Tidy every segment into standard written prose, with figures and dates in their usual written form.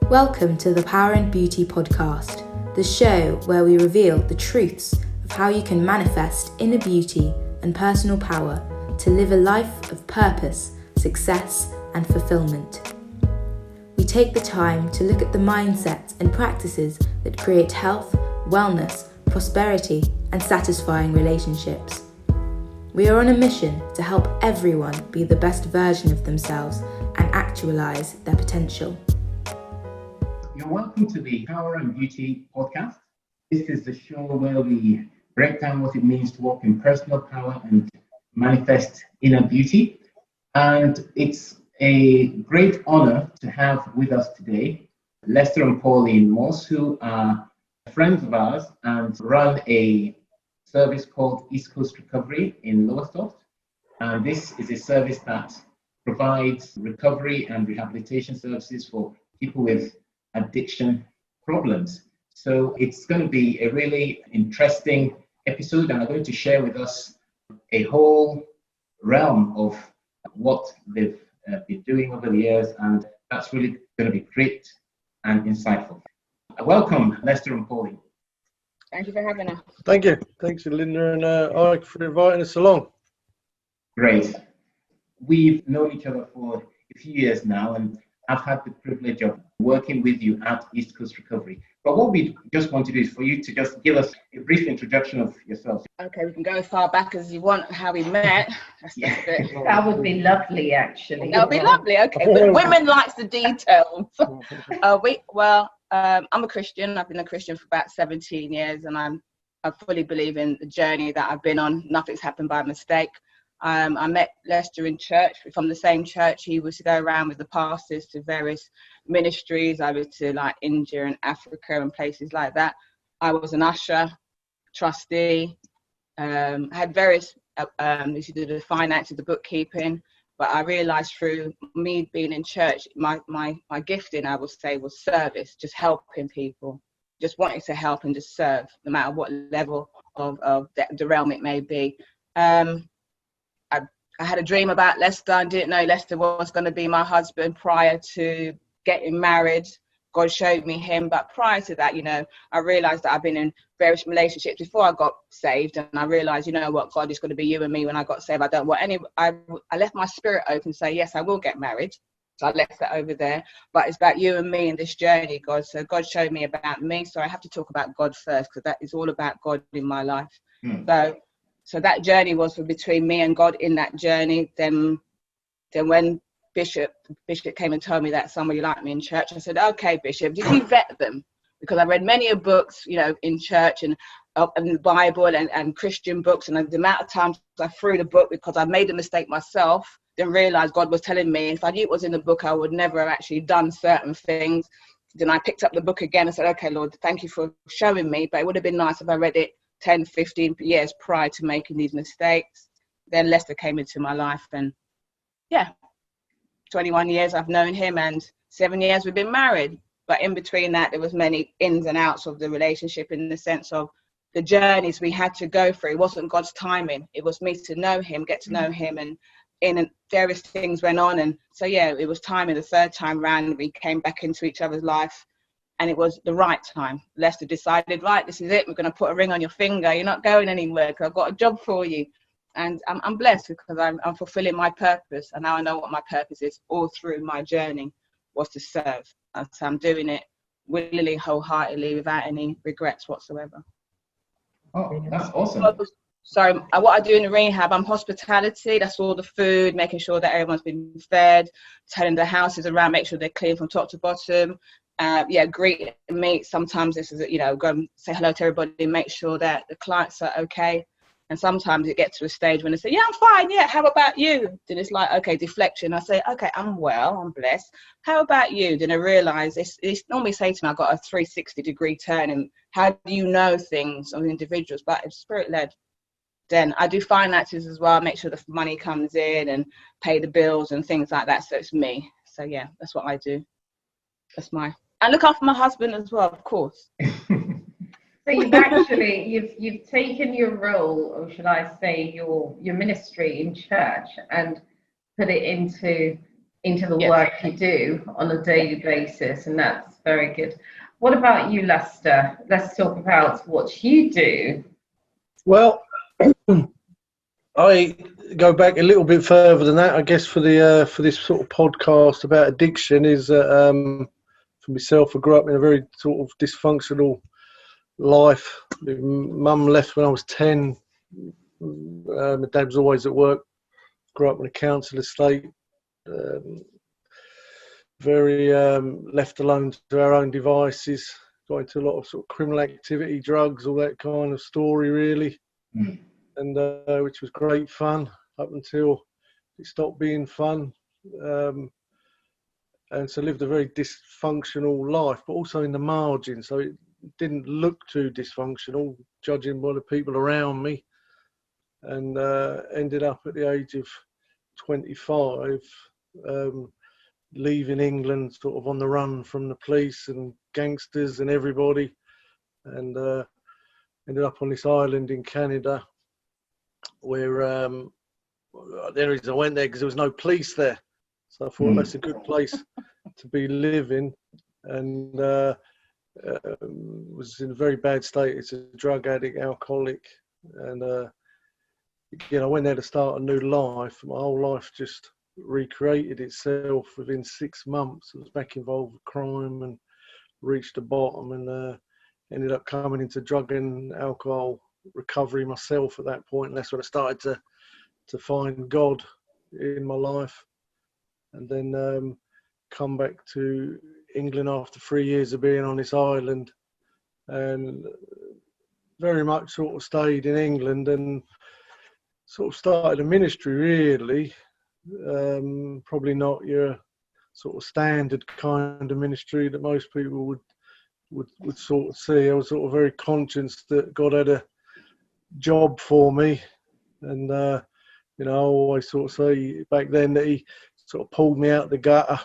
Welcome to the Power and Beauty podcast, the show where we reveal the truths of how you can manifest inner beauty and personal power to live a life of purpose, success, and fulfillment. We take the time to look at the mindsets and practices that create health, wellness, prosperity, and satisfying relationships. We are on a mission to help everyone be the best version of themselves and actualize their potential. You're welcome to the Power and Beauty podcast. This is the show where we break down what it means to walk in personal power and manifest inner beauty. And it's a great honor to have with us today Lester and Pauline Morse, who are friends of ours and run a service called East Coast Recovery in Lowestoft. And this is a service that provides recovery and rehabilitation services for people with addiction problems. So it's going to be a really interesting episode, and I'm going to share with us a whole realm of what they've been doing over the years, and that's really going to be great and insightful. Welcome, Lester and Pauline. Thank you for having us. Thank you. Thanks, Linda and Ike, for inviting us along. Great. We've known each other for a few years now, and I've had the privilege of working with you at East Coast Recovery. But what we just want to do is for you to just give us a brief introduction of yourself. Okay, we can go as far back as you want, how we met. That would be lovely, actually. That would be lovely, okay. But women likes the details. I'm a Christian. I've been a Christian for about 17 years, and I fully believe in the journey that I've been on. Nothing's happened by mistake. I met Lester in church. From the same church. He was to go around with the pastors to various ministries. I was to like India and Africa and places like that. I was an usher, trustee, had various issues to do the finances, the bookkeeping. But I realised through me being in church, my gifting, I would say, was service, just helping people, just wanting to help and just serve, no matter what level of the realm it may be. I had a dream about Lester. I didn't know Lester was going to be my husband prior to getting married. God showed me him. But prior to that, I realised that I've been in various relationships before I got saved. And I realised, what, God is going to be you and me when I got saved. I don't want any, I left my spirit open to say, yes, I will get married. So I left that over there. But it's about you and me in this journey, God. So God showed me about me. So I have to talk about God first, because that is all about God in my life. So that journey was between me and God in that journey. Then when Bishop came and told me that somebody liked me in church, I said, okay, Bishop, did you vet them? Because I read many books, in church and the Bible and Christian books. And the amount of times I threw the book because I made a mistake myself, then realized God was telling me, if I knew it was in the book, I would never have actually done certain things. Then I picked up the book again and said, okay, Lord, thank you for showing me. But it would have been nice if I read it 10, 15 years prior to making these mistakes. Then Lester came into my life, and 21 years I've known him, and 7 years we've been married. But in between that, there was many ins and outs of the relationship, in the sense of the journeys we had to go through. It wasn't God's timing. It was me to know him, get to know him, and various things went on. And so, it was time. And the third time round, we came back into each other's life. And it was the right time. Lester decided, right, this is it. We're going to put a ring on your finger. You're not going anywhere, because I've got a job for you. And I'm blessed, because I'm fulfilling my purpose. And now I know what my purpose is. All through my journey was to serve. And so I'm doing it willingly, wholeheartedly, without any regrets whatsoever. Oh, that's awesome. So what I do in the rehab, I'm hospitality. That's all the food, making sure that everyone's been fed, turning the houses around, make sure they're clean from top to bottom. Greet and meet. Sometimes this is, go and say hello to everybody, make sure that the clients are okay. And sometimes it gets to a stage when they say, I'm fine. Yeah, how about you? Then it's like, okay, deflection. I say, okay, I'm well, I'm blessed. How about you? Then I realize it's normally say to me, I've got a 360-degree turn, and how do you know things of individuals? But it's spirit-led. Then I do finances as well, make sure the money comes in and pay the bills and things like that. So it's me. So that's what I do. I look after my husband as well, of course. So you've taken your role, or should I say your ministry in church, and put it into into the Yes. work you do on a daily basis, and that's very good. What about you, Lester? Let's talk about what you do. Well, I go back a little bit further than that. I guess for this sort of podcast about addiction is for myself, I grew up in a very sort of dysfunctional life. My mum left when I was 10. My dad was always at work. Grew up in a council estate. Very left alone to our own devices. Got into a lot of sort of criminal activity, drugs, all that kind of story, really. Mm. And which was great fun up until it stopped being fun. And so lived a very dysfunctional life, but also in the margins. So it didn't look too dysfunctional, judging by the people around me. And ended up at the age of 25, leaving England, sort of on the run from the police and gangsters and everybody, and ended up on this island in Canada, where the only reason I went there because there was no police there, so I thought that's a good place to be living, and was in a very bad state. It's a drug addict, alcoholic, and I went there to start a new life. My whole life just recreated itself within 6 months. I was back involved with crime and reached the bottom, and ended up coming into drug and alcohol recovery myself at that point. And that's when I started to find God in my life, and then come back to England after 3 years of being on this island, and very much sort of stayed in England and sort of started a ministry, really. Probably not your sort of standard kind of ministry that most people would sort of see. I was sort of very conscious that God had a job for me, and I always sort of say back then that He sort of pulled me out the gutter,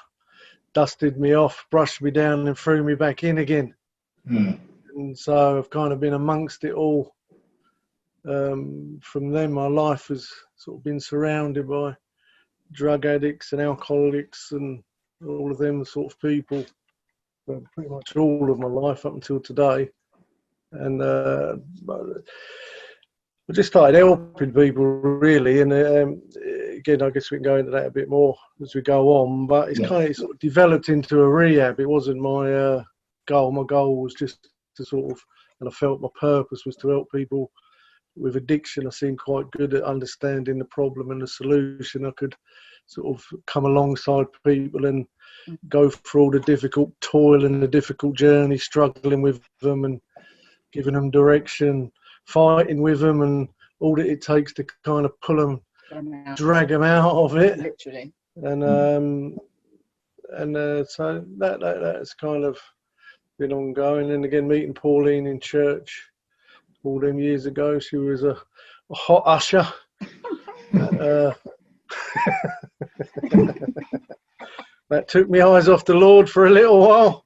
dusted me off, brushed me down, and threw me back in again. And so I've kind of been amongst it all. From then, my life has sort of been surrounded by drug addicts and alcoholics and all of them sort of people, pretty much all of my life up until today. And I just started helping people, really. And again, I guess we can go into that a bit more as we go on. But it's kind of sort of developed into a rehab. It wasn't my goal. My goal was just to sort of, and I felt my purpose was to help people with addiction. I seemed quite good at understanding the problem and the solution. I could sort of come alongside people and go through all the difficult toil and the difficult journey, struggling with them and giving them direction, fighting with them, and all that it takes to kind of pull them, drag them out of it. Literally. And so that's kind of been ongoing. And again, meeting Pauline in church all them years ago. She was a hot usher. That took my eyes off the Lord for a little while.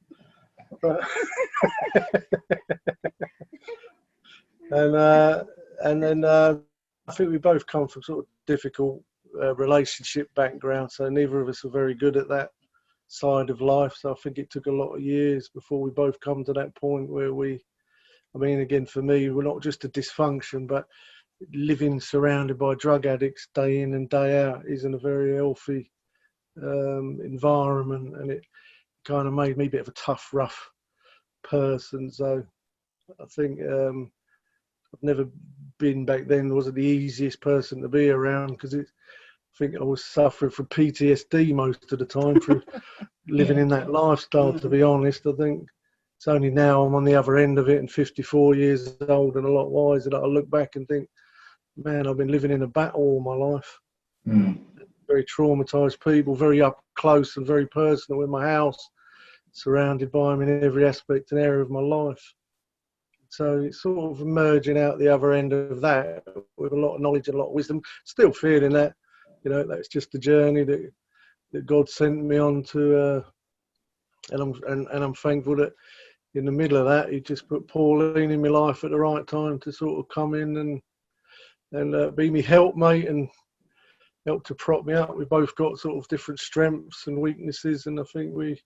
And then I think we both come from sort of difficult relationship background, so neither of us are very good at that side of life. So I think it took a lot of years before we both come to that point where again, for me, we're not just a dysfunction, but living surrounded by drug addicts day in and day out isn't a very healthy environment, and it kind of made me a bit of a tough, rough person. So I think I've never been back then, wasn't the easiest person to be around, because I think I was suffering from PTSD most of the time through living in that lifestyle, to be honest. I think it's only now I'm on the other end of it and 54 years old and a lot wiser that I look back and think, man, I've been living in a battle all my life. Very traumatised people, very up close and very personal in my house, surrounded by them in every aspect and area of my life. So it's sort of emerging out the other end of that with a lot of knowledge and a lot of wisdom. Still feeling that, that's just the journey that God sent me on to, and I'm thankful that in the middle of that, He just put Pauline in my life at the right time to sort of come in and be me helpmate and helped to prop me up. We both got sort of different strengths and weaknesses, and I think we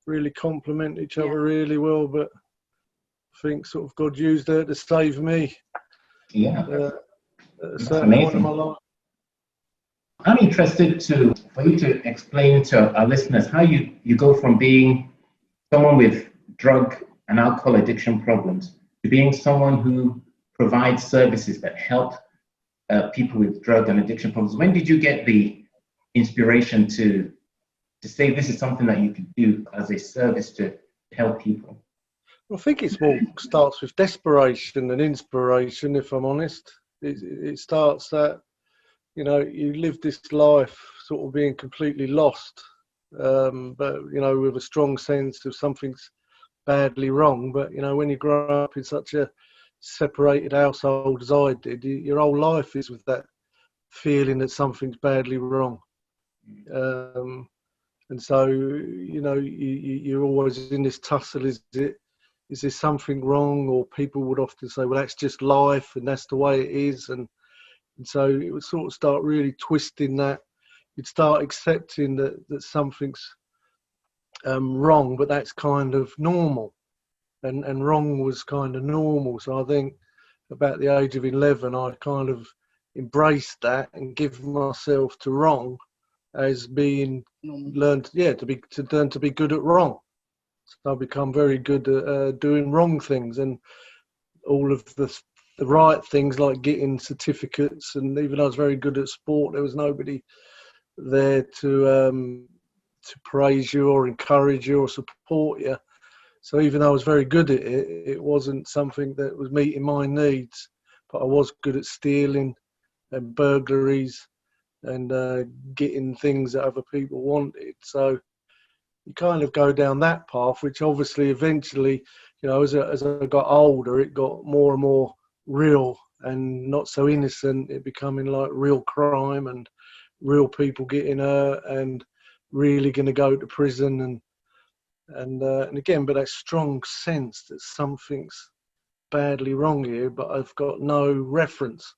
really complement each other really well. But I think sort of God used her to save me. Yeah, At a that's certain point in amazing. my life. I'm interested for you to explain to our listeners how you go from being someone with drug and alcohol addiction problems to being someone who provides services that help people with drug and addiction problems. When did you get the inspiration to say this is something that you could do as a service to help people? I think it's more starts with desperation and inspiration, if I'm honest. It starts that, you know, you live this life sort of being completely lost, but, you know, with a strong sense of something's badly wrong. But, you know, when you grow up in such a separated household as I did, your whole life is with that feeling that something's badly wrong. And so, you know, you're always in this tussle. Is there something wrong? Or people would often say, well, that's just life and that's the way it is. And so it would sort of start really twisting that. You'd start accepting that something's wrong, but that's kind of normal. And wrong was kind of normal. So I think about the age of 11, I kind of embraced that and give myself to wrong as being learned, to learn to be good at wrong. So I've become very good at doing wrong things, and all of the right things like getting certificates. And even though I was very good at sport, there was nobody there to praise you or encourage you or support you. So even though I was very good at it, it wasn't something that was meeting my needs. But I was good at stealing and burglaries and getting things that other people wanted. So you kind of go down that path, which obviously eventually, you know, as I got older, it got more and more real and not so innocent. It becoming like real crime and real people getting hurt and really going to go to prison and again, but that strong sense that something's badly wrong here, but I've got no reference.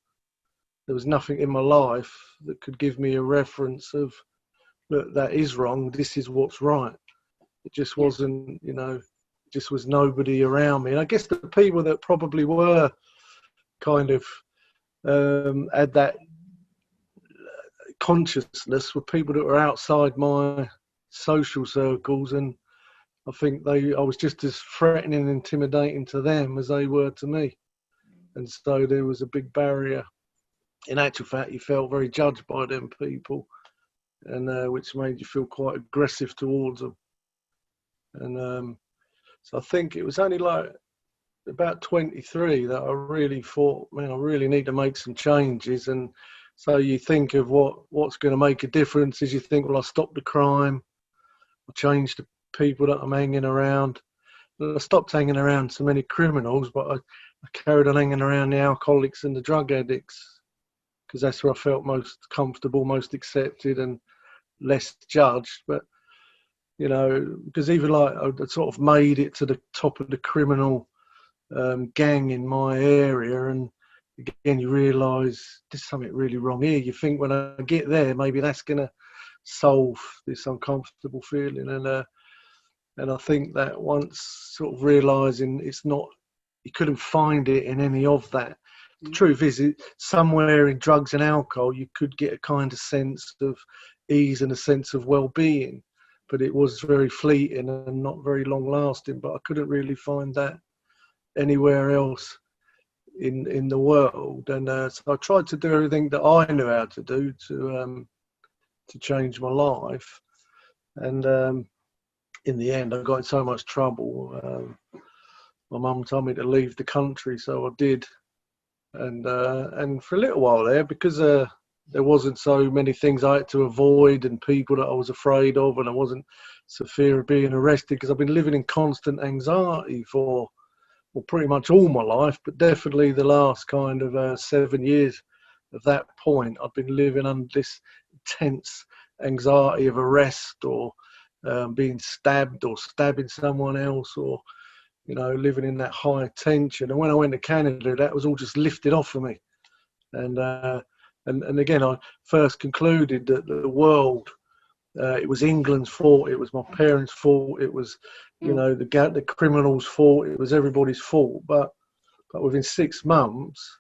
There was nothing in my life that could give me a reference of, look, that is wrong, this is what's right. It just wasn't, you know, just was nobody around me. And I guess the people that probably were kind of had that consciousness were people that were outside my social circles, and I think I was just as threatening and intimidating to them as they were to me. And so there was a big barrier. In actual fact, you felt very judged by them people, and which made you feel quite aggressive towards them. And so I think it was only like about 23 that I really thought, man, I really need to make some changes. And so you think of what's going to make a difference. Is you think, well, I'll stop the crime, I'll change the people that I'm hanging around. I stopped hanging around so many criminals, but I carried on hanging around the alcoholics and the drug addicts, because that's where I felt most comfortable, most accepted and less judged. But, you know, because even like I sort of made it to the top of the criminal gang in my area, and again, you realise there's something really wrong here. You think when I get there, maybe that's going to solve this uncomfortable feeling. And I think that once sort of realising it's not, you couldn't find it in any of that. The truth is, somewhere in drugs and alcohol, you could get a kind of sense of ease and a sense of well-being, but it was very fleeting and not very long-lasting. But I couldn't really find that anywhere else in the world. And so I tried to do everything that I knew how to do to change my life. And in the end, I got in so much trouble. My mum told me to leave the country, so I did. And for a little while there, because there wasn't so many things I had to avoid and people that I was afraid of, and I wasn't so fear of being arrested, because I've been living in constant anxiety for pretty much all my life, but definitely the last kind of 7 years of that point, I've been living under this intense anxiety of arrest or being stabbed or stabbing someone else, or, you know, living in that high tension. And when I went to Canada, that was all just lifted off of me. And And again, I first concluded that the world, it was England's fault, it was my parents' fault, it was, you know, the criminals' fault, it was everybody's fault. But within 6 months,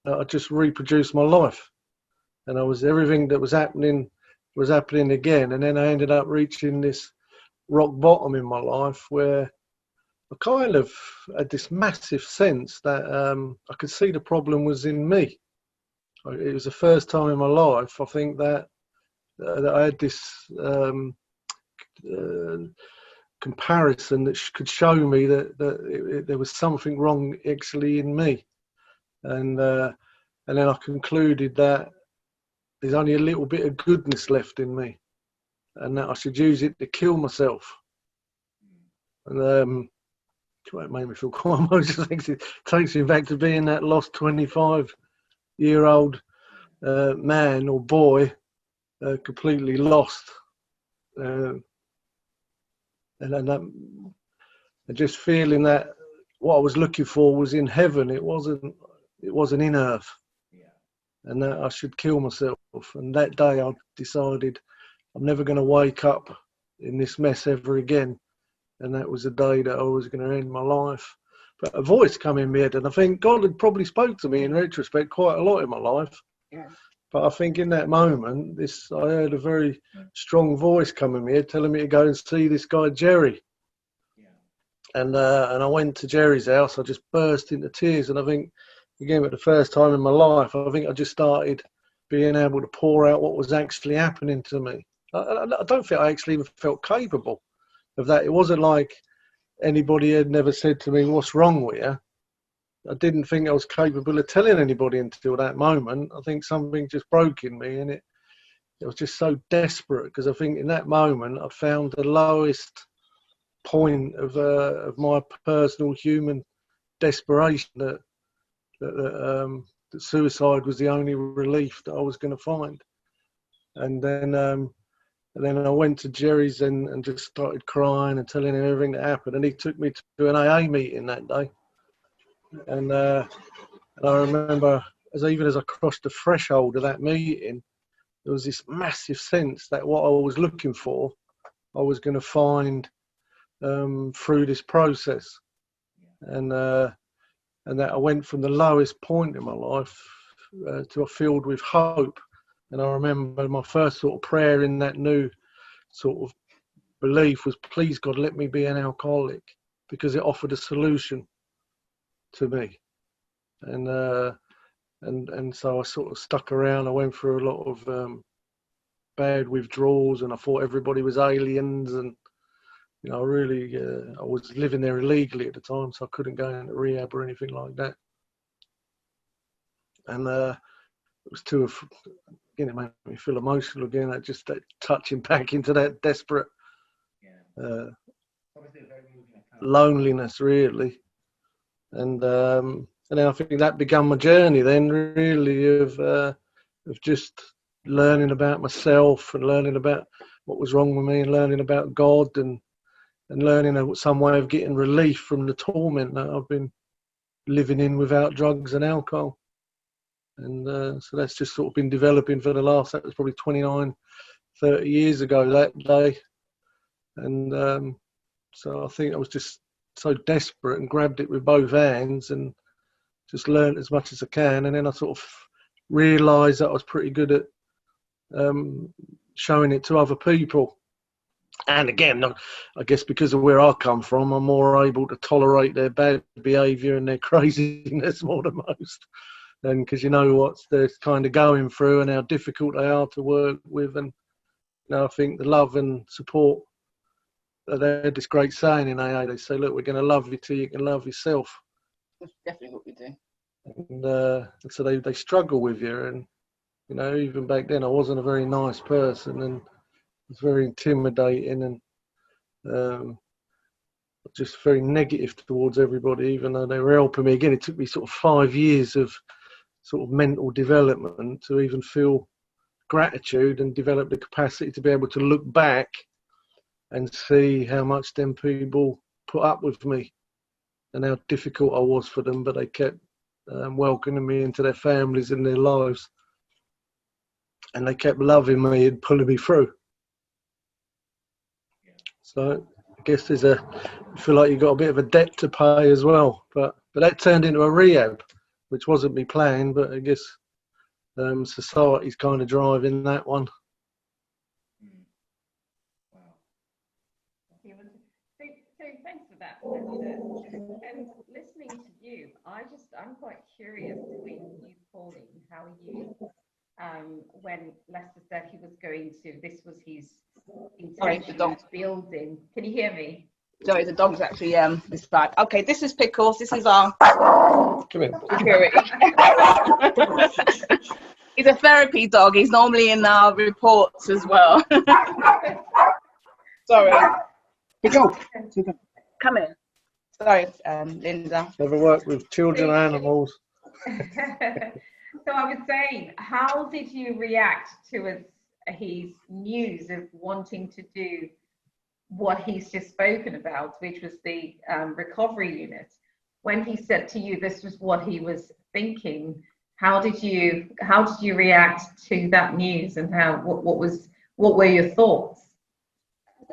I just reproduced my life, and everything that was happening again. And then I ended up reaching this rock bottom in my life where I kind of had this massive sense that I could see the problem was in me. It was the first time in my life, I think, that I had this comparison that could show me that there was something wrong actually in me. And then I concluded that there's only a little bit of goodness left in me, and that I should use it to kill myself. And it made me feel quite emotional. It takes me back to being that lost 25-year-old man or boy, completely lost, and just feeling that what I was looking for was in heaven. It wasn't in earth, and that I should kill myself. And that day I decided I'm never going to wake up in this mess ever again. And that was the day that I was going to end my life. But a voice came in my head, and I think God had probably spoke to me in retrospect quite a lot in my life. Yeah. But I think in that moment, I heard a very strong voice come in my head telling me to go and see this guy Jerry. Yeah. And I went to Jerry's house. I just burst into tears, and I think, again, for the first time in my life, I think I just started being able to pour out what was actually happening to me. I don't think I actually even felt capable of that. It wasn't like anybody had never said to me, "What's wrong with you?" I didn't think I was capable of telling anybody until that moment. I think something just broke in me, and it was just so desperate, because I think in that moment I found the lowest point of my personal human desperation, that suicide was the only relief that I was going to find. And then I went to Jerry's and just started crying and telling him everything that happened. And he took me to an AA meeting that day. And I remember, as I crossed the threshold of that meeting, there was this massive sense that what I was looking for, I was going to find through this process. And that I went from the lowest point in my life to a field with hope. And I remember my first sort of prayer in that new sort of belief was, please God, let me be an alcoholic, because it offered a solution to me. And so I sort of stuck around. I went through a lot of bad withdrawals, and I thought everybody was aliens, and you know, really, I was living there illegally at the time, so I couldn't go into rehab or anything like that. And it was again, it made me feel emotional again. That touching back into that desperate loneliness, really. And then I think that began my journey then, really, of just learning about myself and learning about what was wrong with me, and learning about God, and learning some way of getting relief from the torment that I've been living in without drugs and alcohol. And so that's just sort of been developing for that was probably 29, 30 years ago that day. And so I think I was just so desperate and grabbed it with both hands and just learned as much as I can. And then I sort of realised that I was pretty good at showing it to other people. And again, I guess because of where I come from, I'm more able to tolerate their bad behaviour and their craziness more than most. And because you know what they're kind of going through and how difficult they are to work with. And you know, I think the love and support, they had this great saying in AA. They say, look, we're going to love you till you can love yourself. That's definitely what we do. And so they struggle with you. And, you know, even back then I wasn't a very nice person, and it was very intimidating, and just very negative towards everybody, even though they were helping me. Again, it took me sort of 5 years of sort of mental development to even feel gratitude and develop the capacity to be able to look back and see how much them people put up with me and how difficult I was for them, but they kept welcoming me into their families and their lives. and they kept loving me and pulling me through. So I guess you feel like you've got a bit of a debt to pay as well. But that turned into a rehab, which wasn't my plan, but I guess society's kind of driving that one. Wow. So thanks for that, Lester. And listening to you, I'm quite curious between you, Pauline, how you, when Lester said he was going to, this was his intention of building. Can you hear me? Sorry, the dog's actually this side. Okay, this is Pickles. This is our security. He's a therapy dog. He's normally in our reports as well. Sorry. Pickle, come here. Sorry, Linda. Never worked with children and animals. So I was saying, how did you react to his news of wanting to do what he's just spoken about, which was the recovery unit? When he said to you this was what he was thinking, how did you react to that news, and what were your thoughts?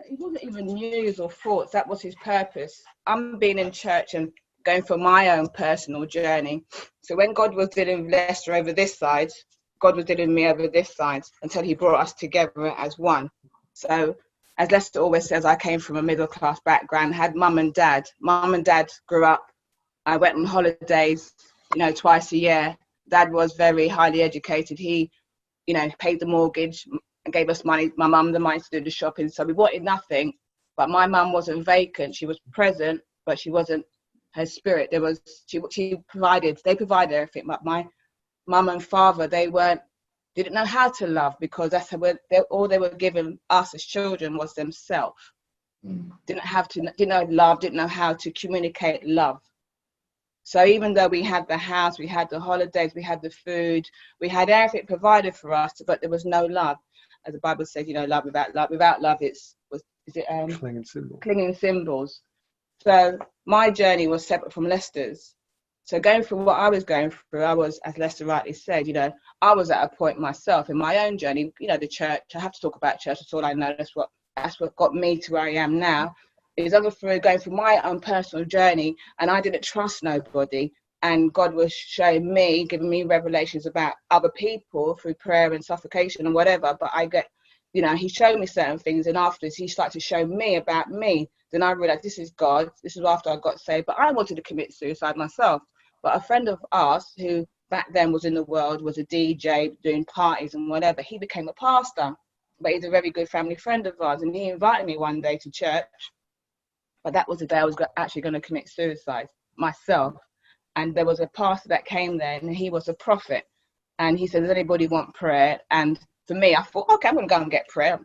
It wasn't even news or thoughts. That was his purpose. I'm being in church and going for my own personal journey. So when God was dealing with Lester over this side, God was dealing with me over this side, until he brought us together as one. So as Lester always says, I came from a middle class background, had mum and dad. Mum and dad grew up. I went on holidays, twice a year. Dad was very highly educated. He, paid the mortgage and gave us money, my mum the money to do the shopping. So we wanted nothing, but my mum wasn't vacant. She was present, but she wasn't, her spirit, they provided everything. But my mum and father, didn't know how to love, because that's all they were giving us as children was themselves. Didn't know love, didn't know how to communicate love. So even though we had the house, we had the holidays, we had the food, we had everything provided for us, but there was no love. As the Bible says, love without love, clinging symbols. So my journey was separate from Lester's. So going through what I was going through, I was, as Lester rightly said, I was at a point myself in my own journey, the church. I have to talk about church. That's all I know. That's what got me to where I am now. Is going through my own personal journey, and I didn't trust nobody. And God was showing me, giving me revelations about other people through prayer and suffocation and whatever. But he showed me certain things, and afterwards he started to show me about me. Then I realized this is God. This is after I got saved. But I wanted to commit suicide myself. But a friend of ours who back then was in the world, was a DJ, doing parties and whatever, he became a pastor. But he's a very good family friend of ours, and he invited me one day to church. But that was the day I was actually going to commit suicide myself. And there was a pastor that came there, and he was a prophet. And he said, does anybody want prayer? And for me, I thought, okay, I'm going to go and get prayer.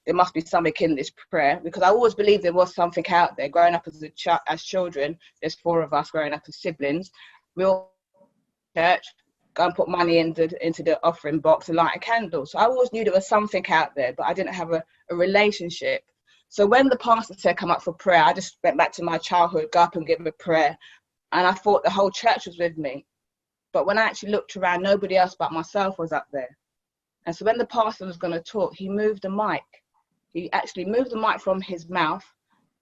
There must be something in this prayer, because I always believed there was something out there. Growing up as children, there's 4 of us growing up as siblings. We all church, go and put money into the offering box and light a candle. So I always knew there was something out there, but I didn't have a relationship. So when the pastor said come up for prayer, I just went back to my childhood, go up and give him a prayer. And I thought the whole church was with me. But when I actually looked around, nobody else but myself was up there. And so when the pastor was going to talk, he moved the mic. He actually moved the mic from his mouth.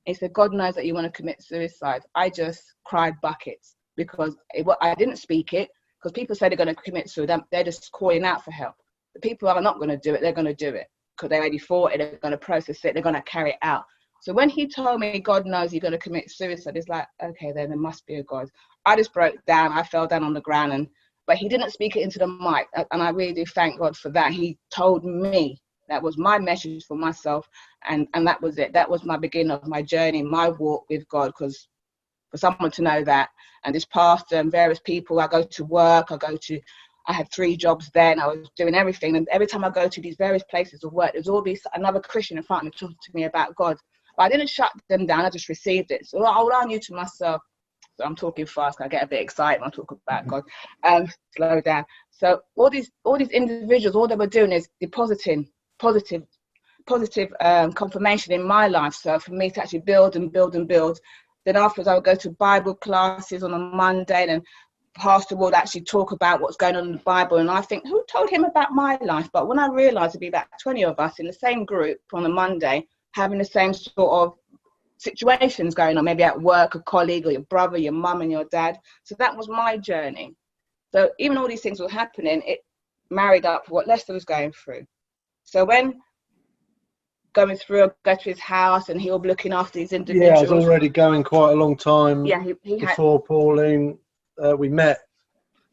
He said, God knows that you want to commit suicide. I just cried buckets, because I didn't speak it, because people say they're going to commit suicide. They're just calling out for help. The people who are not going to do it, they're going to do it, because they already thought it, they're going to process it, they're going to carry it out. So when he told me, God knows you're going to commit suicide, it's like, okay, then there must be a God. I just broke down. I fell down on the ground, but he didn't speak it into the mic. And I really do thank God for that. He told me. That was my message for myself, and that was it. That was my beginning of my journey, my walk with God, because for someone to know that, and this pastor and various people, I go to work, I had 3 jobs then, I was doing everything, and every time I go to these various places of work, there's always another Christian in front of me talking to me about God. But I didn't shut them down, I just received it. So all I knew to myself, so I'm talking fast, I get a bit excited when I talk about God, slow down. So all these individuals, all they were doing is depositing positive confirmation in my life. So for me to actually build and build and build, then afterwards I would go to Bible classes on a Monday, and pastor would actually talk about what's going on in the Bible, and I think, who told him about my life? But when I realised it'd be about 20 of us in the same group on a Monday, having the same sort of situations going on, maybe at work, a colleague, or your brother, your mum and your dad. So that was my journey. So even all these things were happening, it married up what Lester was going through. So when going through, I go to his house and he'll be looking after these individuals. Yeah, I was already going quite a long time he before Pauline, we met.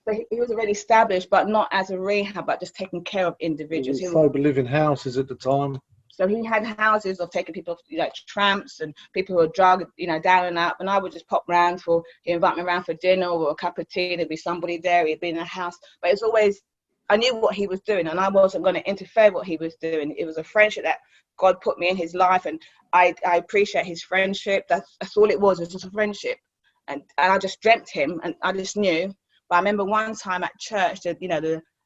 So he was already established, but not as a rehab, but just taking care of individuals. He was sober living houses at the time. So he had houses of taking people, like tramps and people who are drugged, down and out. And I would just pop round he'd invite me around for dinner or a cup of tea. There'd be somebody there. He'd be in a house. But it's always, I knew what he was doing and I wasn't going to interfere with what he was doing. It was a friendship that God put me in his life. And I appreciate his friendship. That's all it was just a friendship. And I just dreamt him and I just knew. But I remember one time at church that,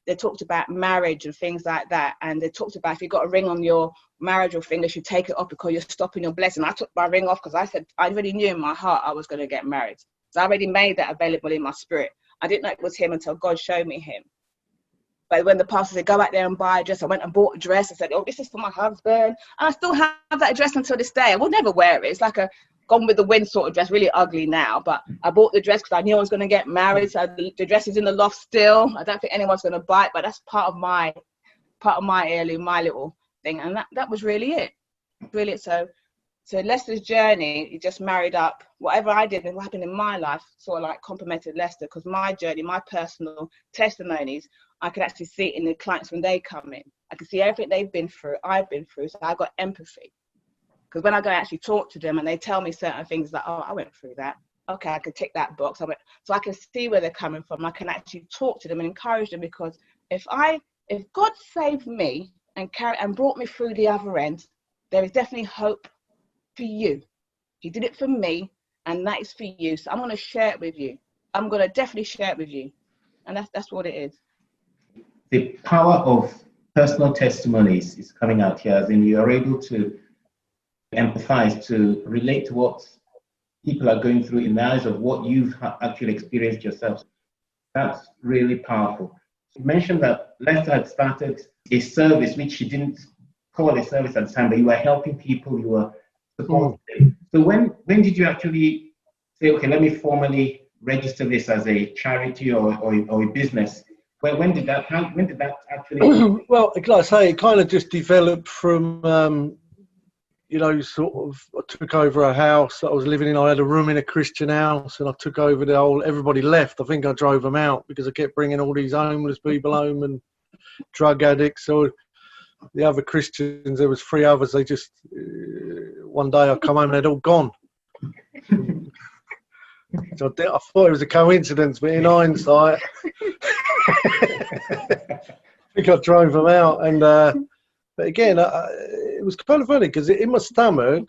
they talked about marriage and things like that. And they talked about if you got a ring on your marriage or finger, you should take it off because you're stopping your blessing. I took my ring off because I said, I already knew in my heart I was going to get married. So I already made that available in my spirit. I didn't know it was him until God showed me him. But when the pastor said, go out there and buy a dress, I went and bought a dress. I said, oh, this is for my husband. And I still have that dress until this day. I will never wear it. It's like a gone with the wind sort of dress, really ugly now. But I bought the dress because I knew I was going to get married. So the dress is in the loft still. I don't think anyone's going to buy it, but that's part of my heirloom, my little thing. And that was really it. Really. So Lester's journey, he just married up. Whatever I did and what happened in my life sort of like complemented Lester, because my journey, my personal testimonies, I could actually see it in the clients when they come in. I could see everything they've been through, I've been through. So I got empathy. Because when I go actually talk to them and they tell me certain things like, oh, I went through that. Okay, I could tick that box. So I can see where they're coming from. I can actually talk to them and encourage them, because if God saved me and brought me through the other end, there is definitely hope for you. He did it for me, and that is for you. So I'm going to share it with you. I'm going to definitely share it with you. And that's what it is. The power of personal testimonies is coming out here, as in you are able to empathize, to relate to what people are going through in the eyes of what you've actually experienced yourself. That's really powerful. You mentioned that Lester had started a service which he didn't call a service at the time, but you were helping people, you were supporting them. So when did you actually say, okay, let me formally register this as a charity or a business? When did that actually? Well, like I say, it kind of just developed from sort of, I took over a house that I was living in. I had a room in a Christian house, and I took over everybody left. I think I drove them out because I kept bringing all these homeless people home and drug addicts. So the other Christians, there was 3 others, they just, one day I come home and they'd all gone. So I thought it was a coincidence, but in hindsight, I think I drove them out. And but again, it was kind of funny because in my stomach,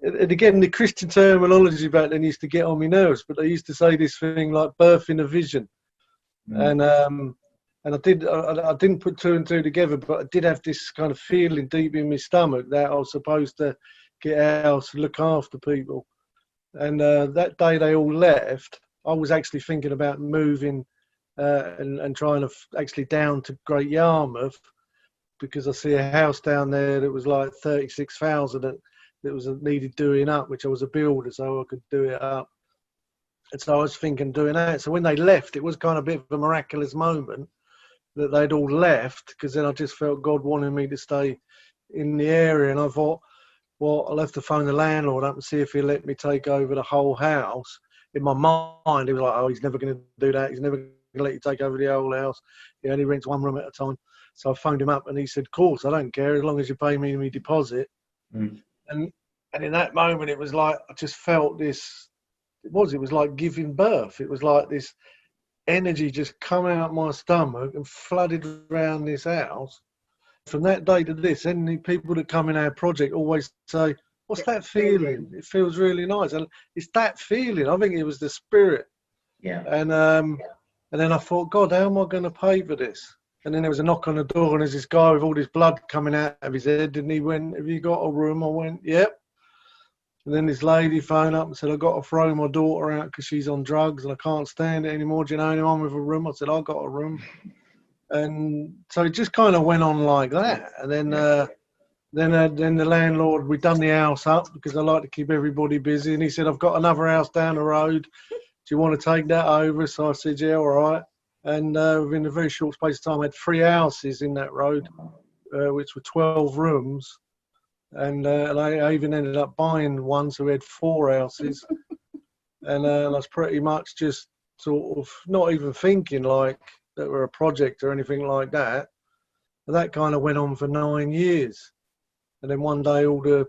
and again, the Christian terminology back then used to get on my nerves, but they used to say this thing like birthing a vision. And I didn't put 2 and 2 together, but I did have this kind of feeling deep in my stomach that I was supposed to get out and look after people. And that day they all left, I was actually thinking about moving and trying to actually down to Great Yarmouth, because I see a house down there that was like 36,000 that was needed doing up, which I was a builder, so I could do it up. And so I was thinking doing that. So when they left, it was kind of a bit of a miraculous moment that they'd all left, because then I just felt God wanted me to stay in the area. And I thought, well, I'll have to phone the landlord up and see if he'll let me take over the whole house. In my mind, it was like, oh, he's never going to do that. He's never going to let you take over the whole house. He only rents 1 room at a time. So I phoned him up and he said, of course, I don't care as long as you pay me my deposit. And in that moment, it was like, I just felt this, it was like giving birth. It was like this energy just come out my stomach and flooded around this house. From that day to this, any people that come in our project always say, what's that feeling? It feels really nice. And it's that feeling. I think it was the spirit. Yeah. And then I thought, God, how am I going to pay for this? And then there was a knock on the door, and there's this guy with all this blood coming out of his head, and he went, have you got a room? I went, yep. And then this lady phoned up and said, I've got to throw my daughter out because she's on drugs and I can't stand it anymore. Do you know anyone with a room? I said, I've got a room. And so it just kind of went on like that. And then the landlord, we'd done the house up because I like to keep everybody busy. And he said, I've got another house down the road. Do you want to take that over? So I said, yeah, all right. And within a very short space of time, I had 3 houses in that road, which were 12 rooms. And I even ended up buying one, so we had 4 houses. And I was pretty much just sort of not even thinking like that we're a project or anything like that. But that kind of went on for 9 years. And then one day all the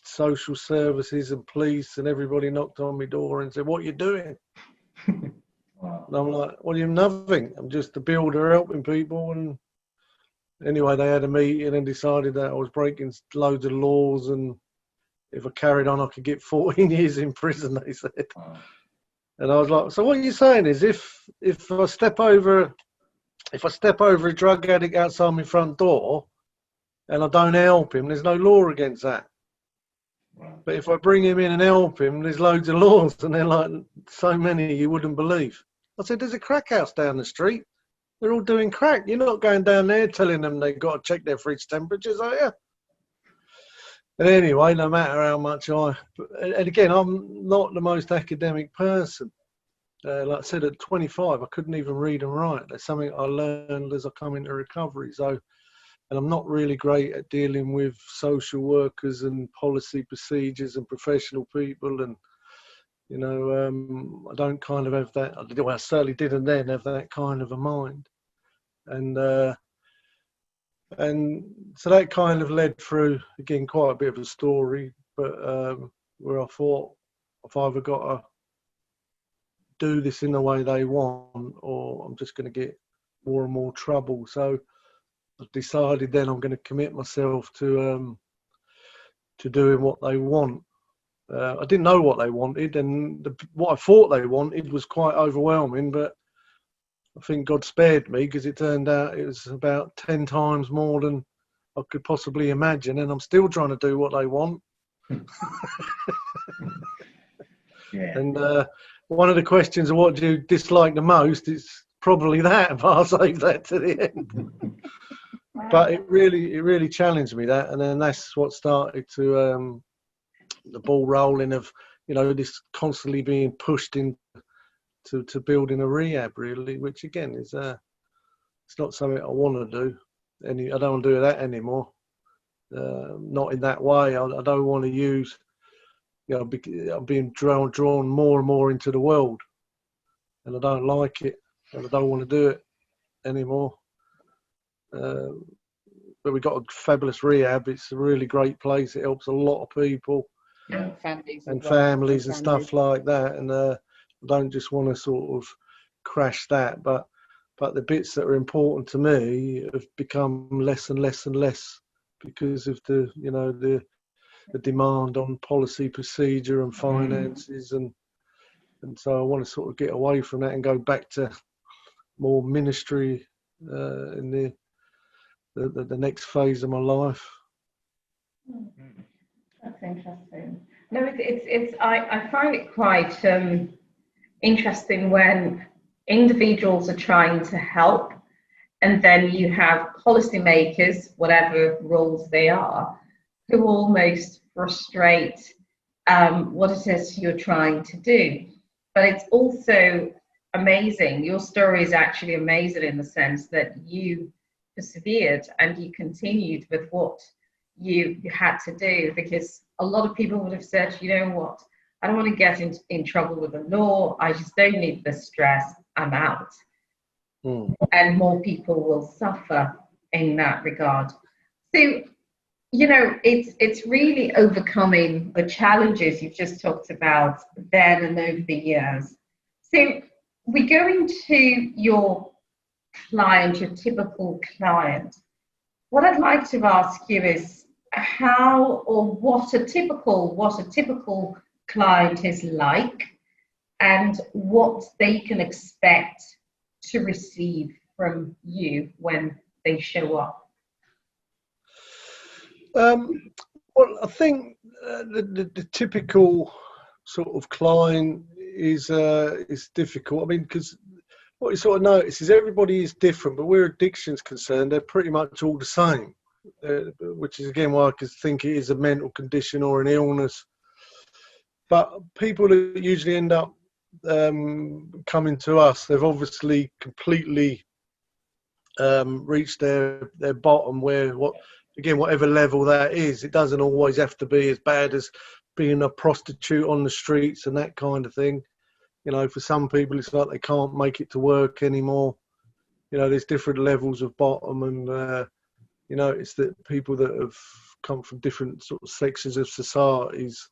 social services and police and everybody knocked on my door and said, what are you doing? Wow. And I'm like, well, you're nothing. I'm just a builder helping people. And anyway, they had a meeting and decided that I was breaking loads of laws, and if I carried on, I could get 14 years in prison, they said. Wow. And I was like, so what you're saying is if I step over a drug addict outside my front door and I don't help him, there's no law against that. Wow. But if I bring him in and help him, there's loads of laws, and they're like so many you wouldn't believe. I said, there's a crack house down the street. They're all doing crack. You're not going down there telling them they've got to check their fridge temperatures, are you? And anyway, no matter how much and again, I'm not the most academic person. Like I said, at 25, I couldn't even read and write. That's something I learned as I come into recovery. So, and I'm not really great at dealing with social workers and policy procedures and professional people. And, you know, I don't kind of have that. Well, I certainly didn't then have that kind of a mind. And so that kind of led through, again, quite a bit of a story, but where I thought I've either got to do this in the way they want, or I'm just going to get more and more trouble. So I decided then I'm going to commit myself to doing what they want. I didn't know what they wanted, and what I thought they wanted was quite overwhelming, but I think God spared me, because it turned out it was about 10 times more than I could possibly imagine, and I'm still trying to do what they want. Yeah. And one of the questions of what do you dislike the most is probably that, but I'll save that to the end. But it really challenged me, that, and then that's what started to the ball rolling of, you know, this constantly being pushed into building a rehab, really, which again is it's not something I want to do. I don't want to do that anymore. Not in that way. I don't want to use. You know, I'm being drawn more and more into the world, and I don't like it, and I don't want to do it anymore. But we've got a fabulous rehab. It's a really great place. It helps a lot of people. Yeah. Families and stuff like that. And I don't just want to sort of crash that, but the bits that are important to me have become less and less and less because of the, you know, the demand on policy, procedure and finances, and so I want to sort of get away from that and go back to more ministry in the next phase of my life. That's interesting. No, I find it quite interesting when individuals are trying to help, and then you have policymakers, whatever roles they are, who almost frustrate what it is you're trying to do. But it's also amazing. Your story is actually amazing in the sense that you persevered and you continued with what you had to do, because a lot of people would have said, you know what, I don't want to get in trouble with the law. I just don't need the stress. I'm out. And more people will suffer in that regard. So, you know, it's really overcoming the challenges you've just talked about then and over the years. So we go into your client, your typical client. What I'd like to ask you is how or what a typical client is like, and what they can expect to receive from you when they show up. Well, I think the typical sort of client is difficult. I mean, because what you sort of notice is everybody is different, but where addiction's concerned, they're pretty much all the same, which is again why I could think it is a mental condition or an illness. But people that usually end up coming to us, they've obviously completely reached their bottom, whatever level that is. It doesn't always have to be as bad as being a prostitute on the streets and that kind of thing. You know, for some people, it's like they can't make it to work anymore. You know, there's different levels of bottom, and you know, it's that people that have come from different sort of sections of societies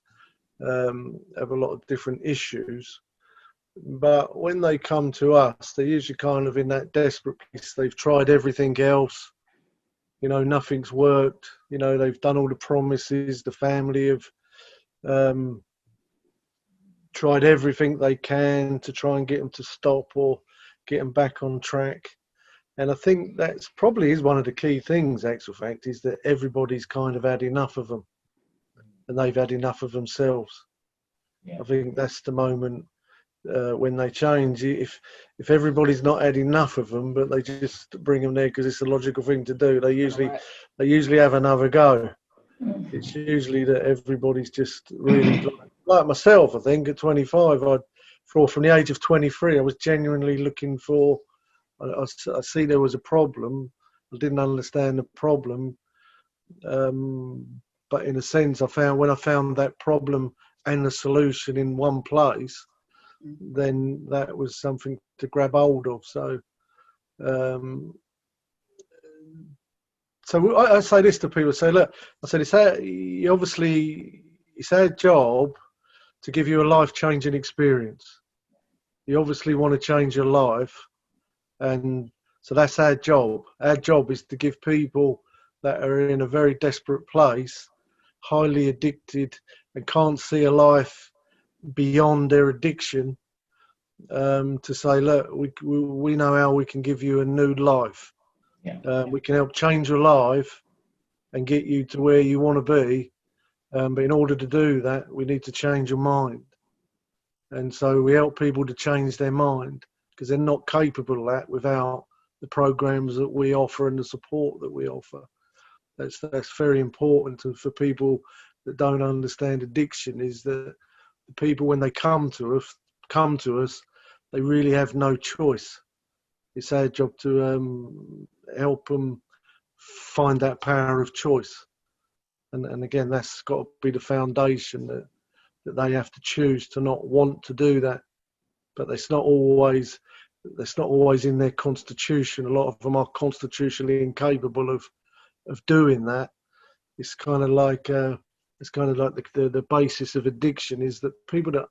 have a lot of different issues. But when they come to us, they're usually kind of in that desperate place. They've tried everything else. You know, nothing's worked. You know, they've done all the promises. The family have tried everything they can to try and get them to stop or get them back on track. And I think that's probably is one of the key things, actual fact, is that everybody's kind of had enough of them, and they've had enough of themselves. Yeah. I think that's the moment when they change. If everybody's not had enough of them, but they just bring them there because it's a logical thing to do, they usually have another go. It's usually that everybody's just really like myself. I think at 25, from the age of 23, I was genuinely looking for. I see there was a problem. I didn't understand the problem, but in a sense, when I found that problem and the solution in one place, then that was something to grab hold of. So, I say this to people. Say, look, I said, it's our job to give you a life-changing experience. You obviously want to change your life. And so that's our job. Our job is to give people that are in a very desperate place, highly addicted, and can't see a life beyond their addiction, to say, look, we know how we can give you a new life. Yeah. We can help change your life and get you to where you want to be. But in order to do that, we need to change your mind. And so we help people to change their mind, because they're not capable of that without the programs that we offer and the support that we offer. That's very important for people that don't understand addiction, is that the people, when they come to us, they really have no choice. It's our job to help them find that power of choice. And again, that's got to be the foundation that they have to choose to not want to do that. But that's not always in their constitution. A lot of them are constitutionally incapable of doing that. It's kind of like the basis of addiction is that people that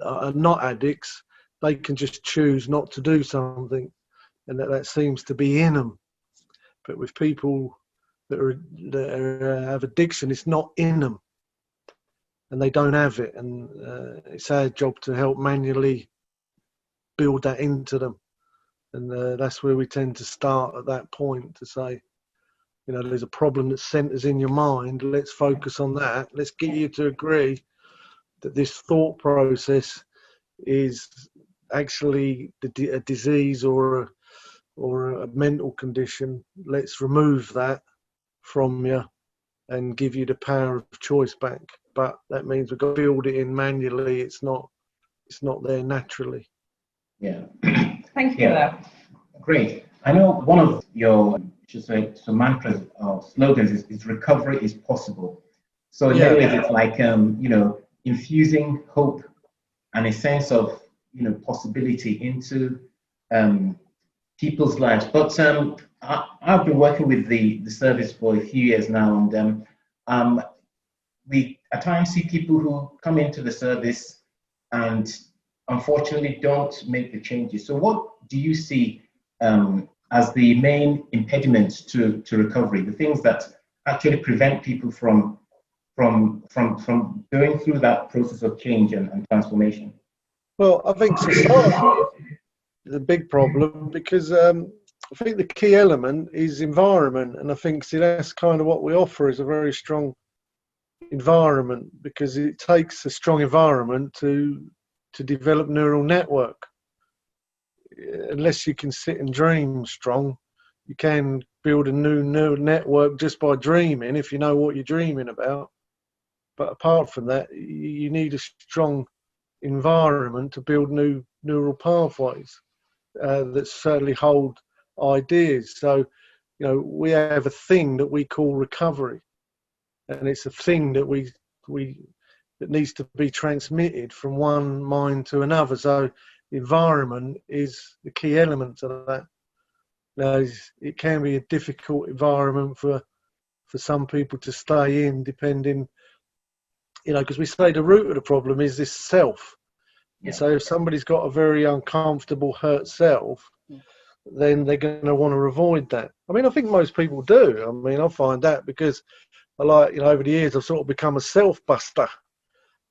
are not addicts, they can just choose not to do something, and that seems to be in them. But with people that have addiction, it's not in them, and they don't have it. And it's our job to help manually build that into them. And that's where we tend to start at that point, to say, you know, there's a problem that centers in your mind. Let's focus on that. Let's get you to agree that this thought process is actually a disease or a mental condition. Let's remove that from you and give you the power of choice back. But that means we've got to build it in manually. It's not there naturally. Yeah. Thank you for that. Great. I know one of your mantras or slogans is recovery is possible. So in many ways, it's like infusing hope and a sense of possibility into people's lives. But I've been working with the service for a few years now, and we at times see people who come into the service and unfortunately don't make the changes. So what do you see as the main impediments to recovery, the things that actually prevent people from going through that process of change and transformation? Well, I think society is a big problem, because I think the key element is environment, and I think that's kind of what we offer, is a very strong environment, because it takes a strong environment to develop neural network. Unless you can sit and dream strong, you can build a new neural network just by dreaming, if you know what you're dreaming about. But apart from that, you need a strong environment to build new neural pathways that certainly hold ideas. So, we have a thing that we call recovery, and it's a thing that that needs to be transmitted from one mind to another. So the environment is the key element to that. Now, it can be a difficult environment for some people to stay in, depending, because we say the root of the problem is this self. Yeah. So if somebody's got a very uncomfortable, hurt self, then they're going to want to avoid that. I mean, I think most people do. I mean, I find that because over the years, I've sort of become a self-buster.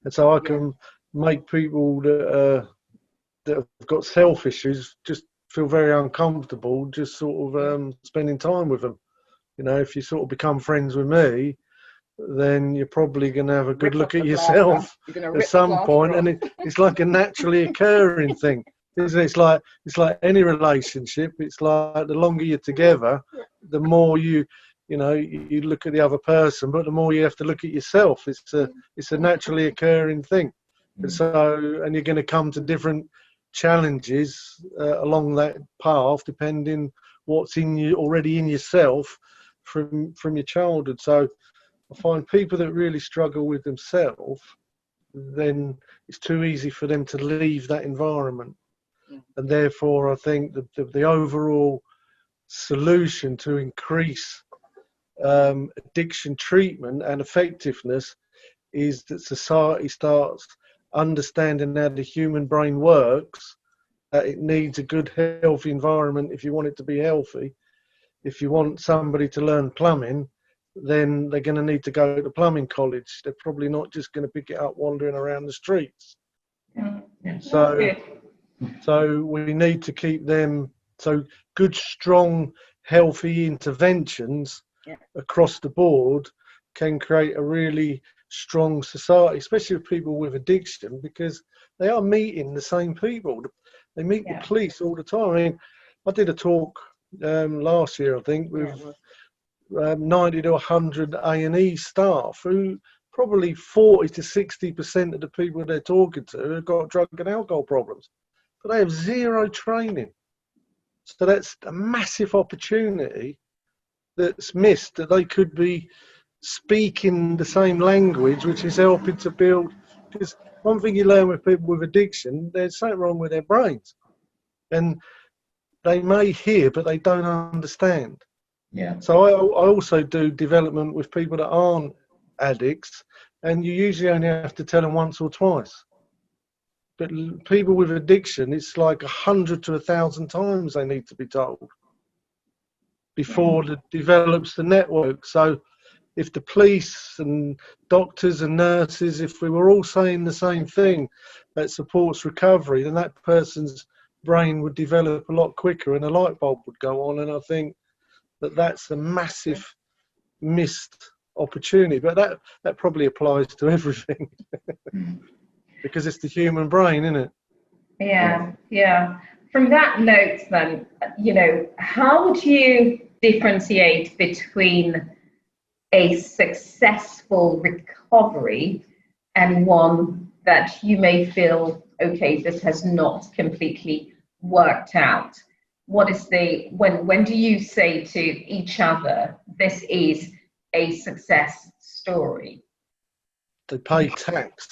And so I can make people that have got self issues just feel very uncomfortable, just sort of spending time with them. If you sort of become friends with me, then you're probably going to have a good look at yourself at some point, and it's like a naturally occurring thing. It's like any relationship. It's like the longer you're together, the more you look at the other person, but the more you have to look at yourself. It's a naturally occurring thing, and you're going to come to different challenges along that path, depending what's already in yourself from your childhood. So I find people that really struggle with themselves, then it's too easy for them to leave that environment. And therefore, I think that the overall solution to increase addiction treatment and effectiveness is that society starts understanding how the human brain works, that it needs a good, healthy environment if you want it to be healthy. If you want somebody to learn plumbing, then they're going to need to go to plumbing college. They're probably not just going to pick it up wandering around the streets. So we need to keep them, so good, strong, healthy interventions across the board can create a really strong society, especially with people with addiction, because they are meeting the same people. They meet the police all the time. I mean, I did a talk last year, I think, with 90 to 100 A&E staff, who probably 40 to 60% of the people they're talking to have got drug and alcohol problems, but they have zero training. So that's a massive opportunity that's missed, that they could be speaking the same language, which is helping to build. Because one thing you learn with people with addiction, there's something wrong with their brains, and they may hear but they don't understand. So I also do development with people that aren't addicts, and you usually only have to tell them once or twice. But people with addiction, it's like 100 to 1,000 times they need to be told before it develops the network. So if the police and doctors and nurses, if we were all saying the same thing that supports recovery, then that person's brain would develop a lot quicker and a light bulb would go on. And I think that's a massive missed opportunity. But that probably applies to everything because it's the human brain, isn't it? Yeah. From that note then, how would you differentiate between a successful recovery and one that you may feel, okay, this has not completely worked out? What is when do you say to each other, this is a success story? They pay tax.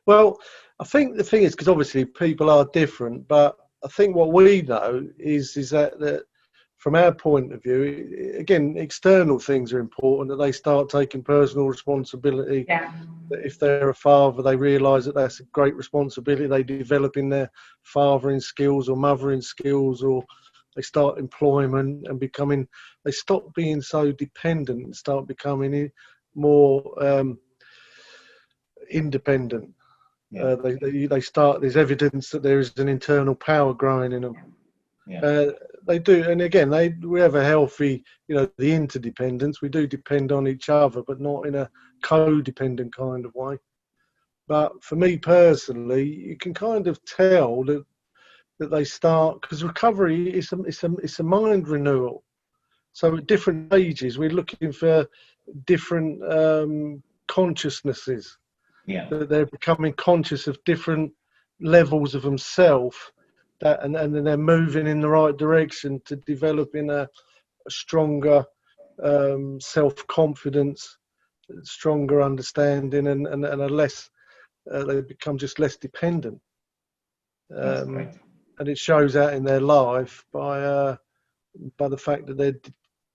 Well, I think the thing is, because obviously people are different, but I think what we know is that from our point of view, again, external things are important, that they start taking personal responsibility. That if they're a father, they realise that that's a great responsibility. They develop in their fathering skills or mothering skills, or they start employment and they stop being so dependent and start becoming more independent. They start, there's evidence that there is an internal power growing in them. They do, and again, we have a healthy, the interdependence. We do depend on each other, but not in a codependent kind of way. But for me personally, you can kind of tell that they start, because recovery is a mind renewal. So at different ages, we're looking for different consciousnesses. Yeah. That they're becoming conscious of different levels of themselves. And then they're moving in the right direction to developing a stronger self-confidence, stronger understanding, and a less, they become just less dependent. That's right. And it shows out in their life by the fact that they're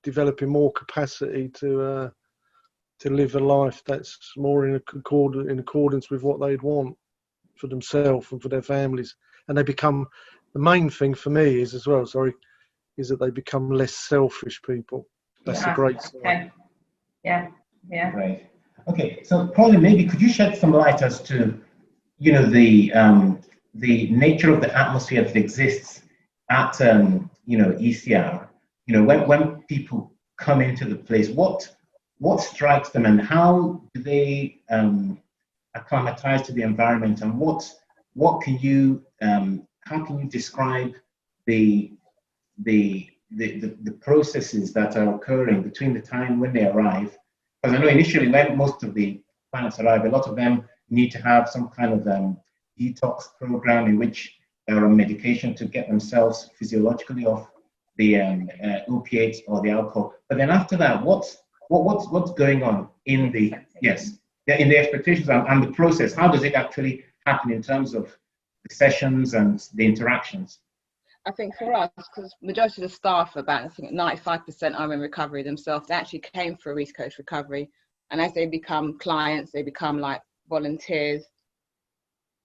developing more capacity to live a life that's more in accordance with what they'd want for themselves and for their families. And they become, the main thing for me is that they become less selfish people. That's a great sign. Okay. Yeah. Right. Okay. So, Pauline, maybe could you shed some light as to, the nature of the atmosphere that exists at, ECR? When people come into the place, what strikes them, and how do they acclimatize to the environment, and what can you how can you describe the processes that are occurring between the time when they arrive? Because I know initially when most of the clients arrive, a lot of them need to have some kind of detox program in which they're on medication to get themselves physiologically off the opiates or the alcohol. But then after that, what's going on in the in the expectations and the process? How does it actually happen in terms of the sessions and the interactions? I think for us, because majority of the staff, about I think 95% are in recovery themselves. They actually came through East Coast Recovery, and as they become clients, they become like volunteers.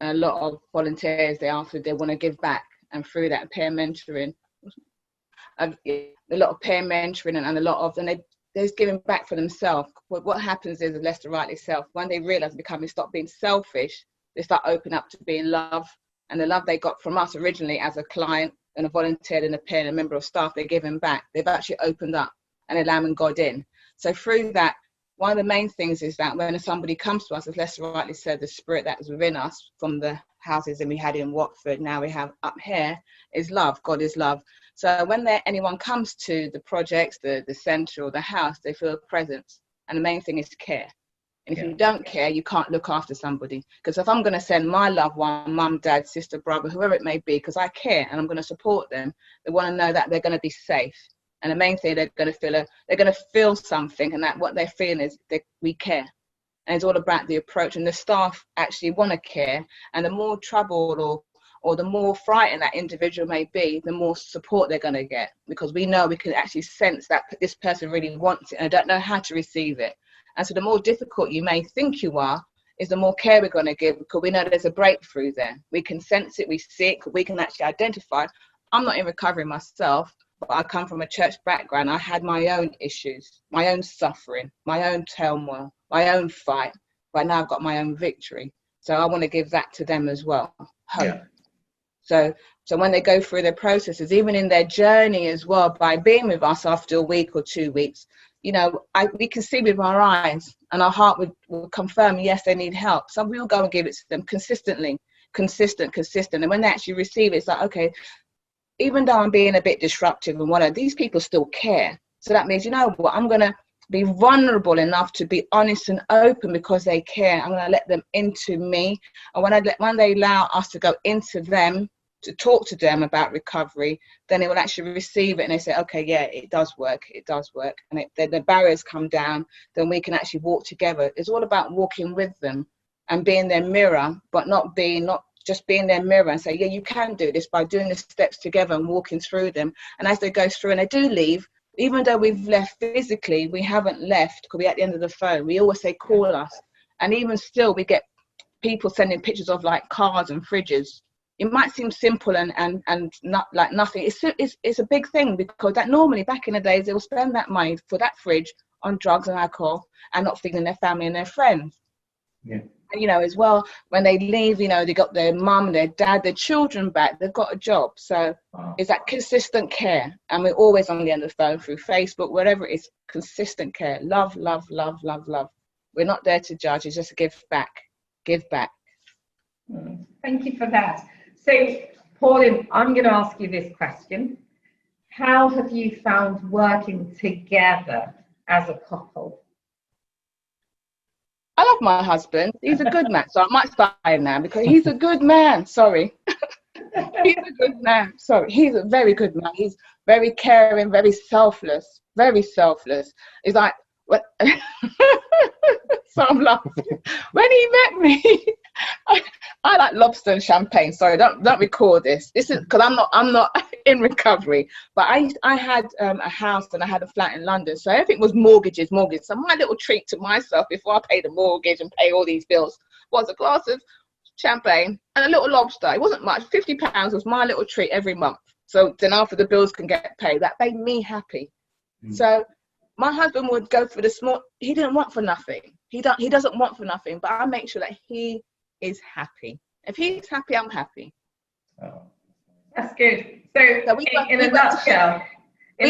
And a lot of volunteers, they want to give back, and through that peer mentoring, a lot of peer mentoring and a lot of, and they're giving back for themselves. What happens is, as Lester rightly said, when they realise stop being selfish, they start opening up to being loved, and the love they got from us originally as a client and a volunteer and a peer and a member of staff, they're giving back. They've actually opened up and allowing God in. So through that, one of the main things is that when somebody comes to us, as Lester rightly said, the spirit that is within us from the houses that we had in Watford, now we have up here, is love. God is love. So when anyone comes to the projects, the centre or the house, they feel a presence. And the main thing is care. And if you don't care, you can't look after somebody. Because if I'm going to send my loved one, mum, dad, sister, brother, whoever it may be, because I care and I'm going to support them, they want to know that they're going to be safe. And the main thing, they're going to feel something, and that what they're feeling is we care. And it's all about the approach, and the staff actually want to care. And the more troubled or the more frightened that individual may be, the more support they're going to get, because we know we can actually sense that this person really wants it and don't know how to receive it. And so the more difficult you may think you are, is the more care we're going to give, because we know there's a breakthrough there. We can sense it, we see it, we can actually identify. I'm not in recovery myself, but I come from a church background. I had my own issues, my own suffering, my own turmoil, my own fight. But now I've got my own victory. So I want to give that to them as well. Hope. Yeah. So when they go through their processes, even in their journey as well, by being with us after a week or 2 weeks, we can see with our eyes, and our heart will confirm, yes, they need help. So we will go and give it to them consistently, consistent. And when they actually receive it, it's like, okay, even though I'm being a bit disruptive and whatever, these people still care. So that means, I'm going to be vulnerable enough to be honest and open because they care. I'm going to let them into me. And when they allow us to go into them, to talk to them about recovery, then they will actually receive it and they say, okay, yeah, it does work. And then the barriers come down, then we can actually walk together. It's all about walking with them and being their mirror, but not just being their mirror and say, yeah, you can do this by doing the steps together and walking through them. And as they go through and they do leave, even though we've left physically, we haven't left because we're at the end of the phone. We always say, call us. And even still, we get people sending pictures of like cars and fridges. It might seem simple and not like nothing. It's a big thing, because that normally back in the days, they will spend that money for that fridge on drugs and alcohol and not feeding their family and their friends. Yeah. you know, as well, when they leave, you know, they got their mum, their dad, their children back, they've got a job. So it's that consistent care. And we're always on the end of the phone through Facebook, whatever it is, consistent care. Love, love, love, love, love. We're not there to judge, it's just to give back. Give back. Thank you for that. So, Pauline, I'm going to ask you this question. How have you found working together as a couple? I love my husband. He's a good man. So I might start now because he's a good man. Sorry. He's a good man. Sorry. He's a very good man. He's very caring, very selfless. Very selfless. He's like, what? So I'm laughing. When he met me, I like lobster and champagne. Sorry, don't record this. This is because I'm not in recovery. But I had a house and I had a flat in London, so everything was mortgages. So my little treat to myself before I pay the mortgage and pay all these bills was a glass of champagne and a little lobster. It wasn't much. £50 was my little treat every month. So then after the bills can get paid, that made me happy. So my husband would go for the small. He didn't want for nothing. He doesn't want for nothing. But I make sure that he is happy. If he's happy, I'm happy. Oh, that's good. So in a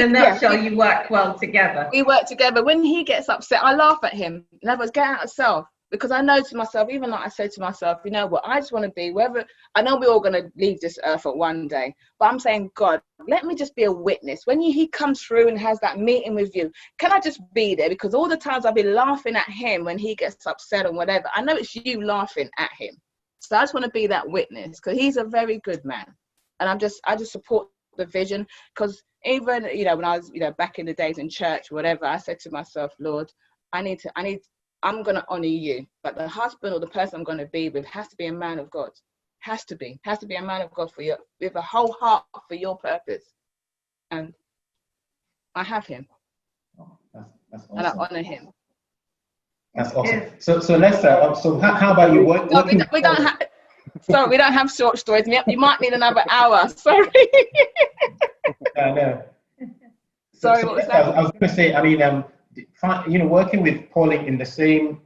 nutshell, you work well together. We work together. When he gets upset, I laugh at him. In other words, get out of self. Because I know to myself, even like I said to myself, you know what, I just want to be wherever. I know we're all going to leave this earth at one day, but I'm saying, God, let me just be a witness. When he comes through and has that meeting with you, can I just be there? Because all the times I've been laughing at him when he gets upset or whatever, I know it's you laughing at him. So I just want to be that witness because he's a very good man. And I just support the vision because even, you know, when I was, you know, back in the days in church, whatever, I said to myself, Lord, I'm going to honor you, but the husband or the person I'm going to be with has to be a man of God. Has to be a man of God with a whole heart for your purpose. And I have him. Oh, that's awesome. And I honor him. That's awesome. So Lester, so how about you? No, we don't have. Sorry, we don't have short stories. You might need another hour. Sorry. No. Sorry, what was that? I was going to say. I mean, you know, working with Pauline in the same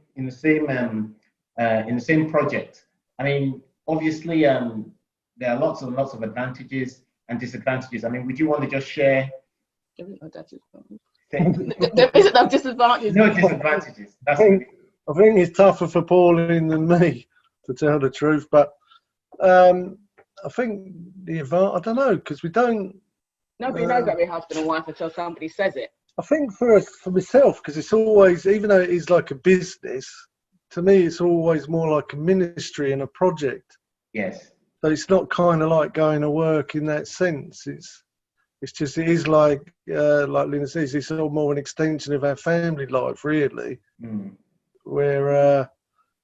project. I mean, obviously, there are lots and lots of advantages and disadvantages. I mean, would you want to just share? There isn't no disadvantages. No disadvantages. I think it's tougher for Pauline than me, to tell the truth. But I think I don't know, because we don't. Nobody knows that we're husband and wife until somebody says it. I think for myself, because it's always, even though it is like a business, to me it's always more like a ministry and a project. Yes. So it's not kind of like going to work in that sense. It's just, it is like Linda says, it's all more an extension of our family life, really. Where,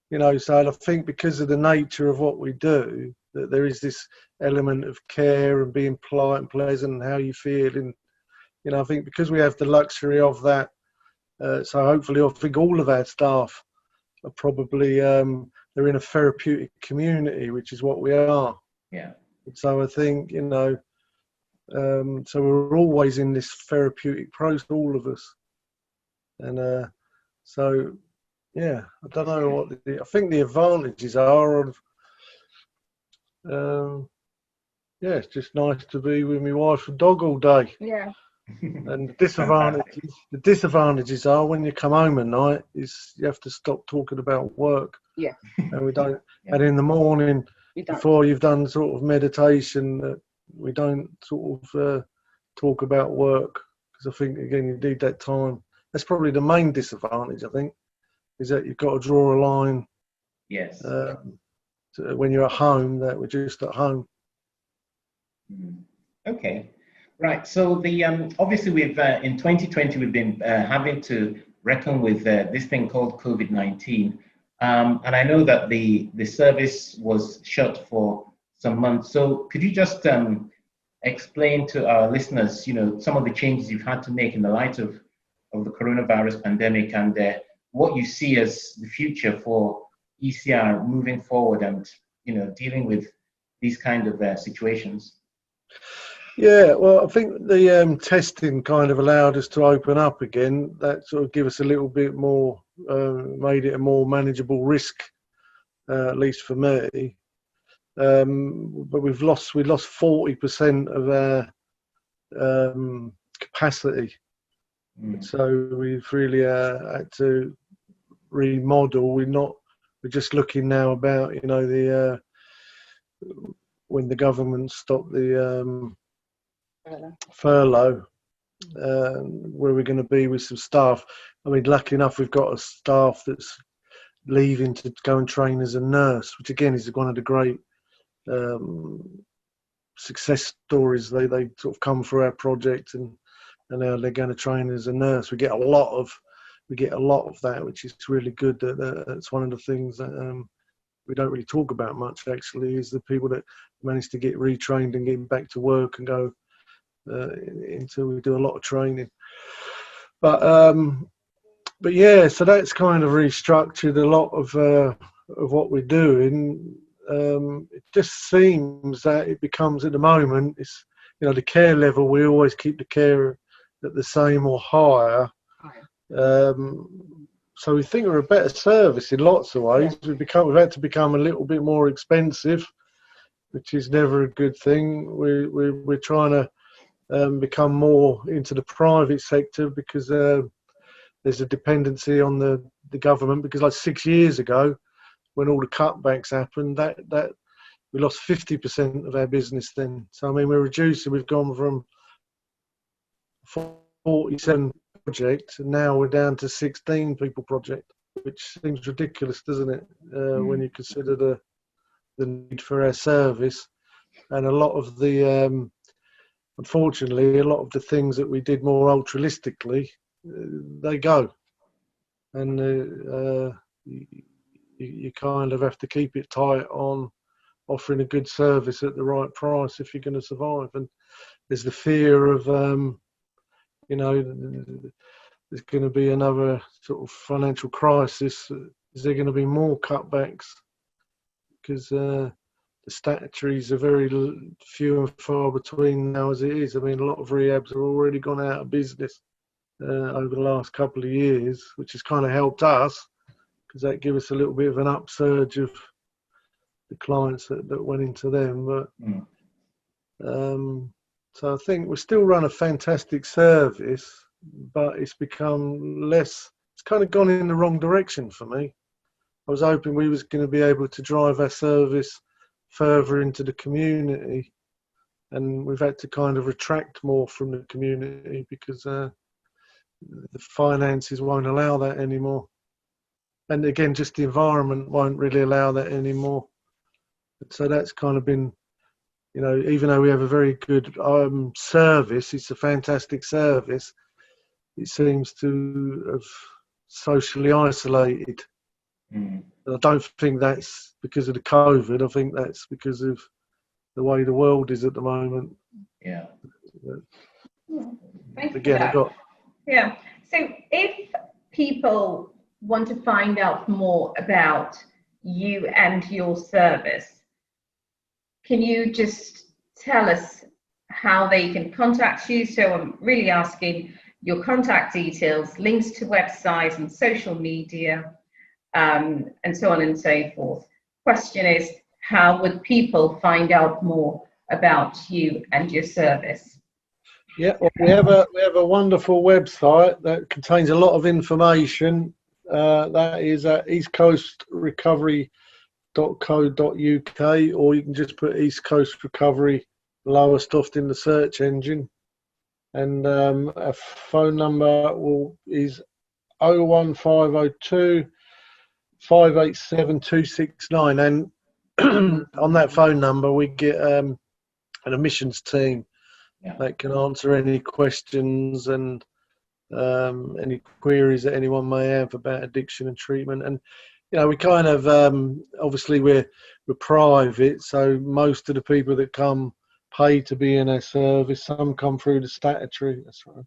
you know, so I think because of the nature of what we do, that there is this element of care and being polite and pleasant and how you feel. And, you know, I think because we have the luxury of that, so hopefully I think all of our staff are probably, they're in a therapeutic community, which is what we are. Yeah. So I think, you know, so we're always in this therapeutic process, all of us. And so, yeah, I don't know what I think the advantages are of, yeah, it's just nice to be with my wife and dog all day. Yeah. And the disadvantages are when you come home at night is you have to stop talking about work. Yeah. And we don't. Yeah. And in the morning, before you've done sort of meditation, we don't sort of talk about work, because I think again you need that time. That's probably the main disadvantage, I think, is that you've got to draw a line. Yes. When you're at home, that we're just at home. Okay. Right. So the obviously we've in 2020 we've been having to reckon with this thing called COVID-19, and I know that the service was shut for some months. So could you just explain to our listeners, you know, some of the changes you've had to make in the light of the coronavirus pandemic, and what you see as the future for ECR moving forward, and you know, dealing with these kind of situations? Yeah, well, I think the testing kind of allowed us to open up again. That sort of give us a little bit more, made it a more manageable risk at least for me. But we lost 40% of our capacity. So we've really had to remodel. We're just looking now about, the when the government stopped the furlough, where we're going to be with some staff. I mean, lucky enough, we've got a staff that's leaving to go and train as a nurse, which again is one of the great success stories. They sort of come through our project and now they're going to train as a nurse. We get a lot of that, which is really good. That's one of the things that we don't really talk about much, actually, is the people that manage to get retrained and get back to work and go until we do a lot of training. But yeah, so that's kind of restructured a lot of what we're doing. It just seems that it becomes, at the moment, it's, the care level, we always keep the care at the same or higher. So we think we're a better service in lots of ways. We've had to become a little bit more expensive, which is never a good thing. We're trying to become more into the private sector because there's a dependency on the government. Because like 6 years ago, when all the cutbacks happened, that we lost 50% of our business then. So I mean, we're reducing. We've gone from 47 projects, and now we're down to 16 people project, which seems ridiculous, doesn't it? When you consider the need for our service, and a lot of the unfortunately, a lot of the things that we did more altruistically, they go, and you kind of have to keep it tight on offering a good service at the right price if you're going to survive. And there's the fear of there's going to be another sort of financial crisis. Is there going to be more cutbacks? Because the statutories are very few and far between now as it is. I mean, a lot of rehabs have already gone out of business over the last couple of years, which has kind of helped us because that gave us a little bit of an upsurge of the clients that went into them. But so I think we still run a fantastic service, but it's become less. It's kind of gone in the wrong direction for me. I was hoping we was going to be able to drive our service further into the community, and we've had to kind of retract more from the community because the finances won't allow that anymore. And again, just the environment won't really allow that anymore. So that's kind of been, even though we have a very good service, it's a fantastic service, it seems to have socially isolated. And I don't think that's because of the COVID. I think that's because of the way the world is at the moment. Yeah. Thank you again, for that. Yeah. So if people want to find out more about you and your service, can you just tell us how they can contact you? So I'm really asking your contact details, links to websites and social media, and so on and so forth. Question is, how would people find out more about you and your service? Yeah, well, we have a wonderful website that contains a lot of information. That is at eastcoastrecovery.co.uk, or you can just put East Coast Recovery Lowestoft in the search engine. And our phone number is 01502 587 269. And on that phone number, we get an admissions team that can answer any questions and any queries that anyone may have about addiction and treatment. And we kind of obviously we're private, so most of the people that come pay to be in our service. Some come through the statutory. That's right.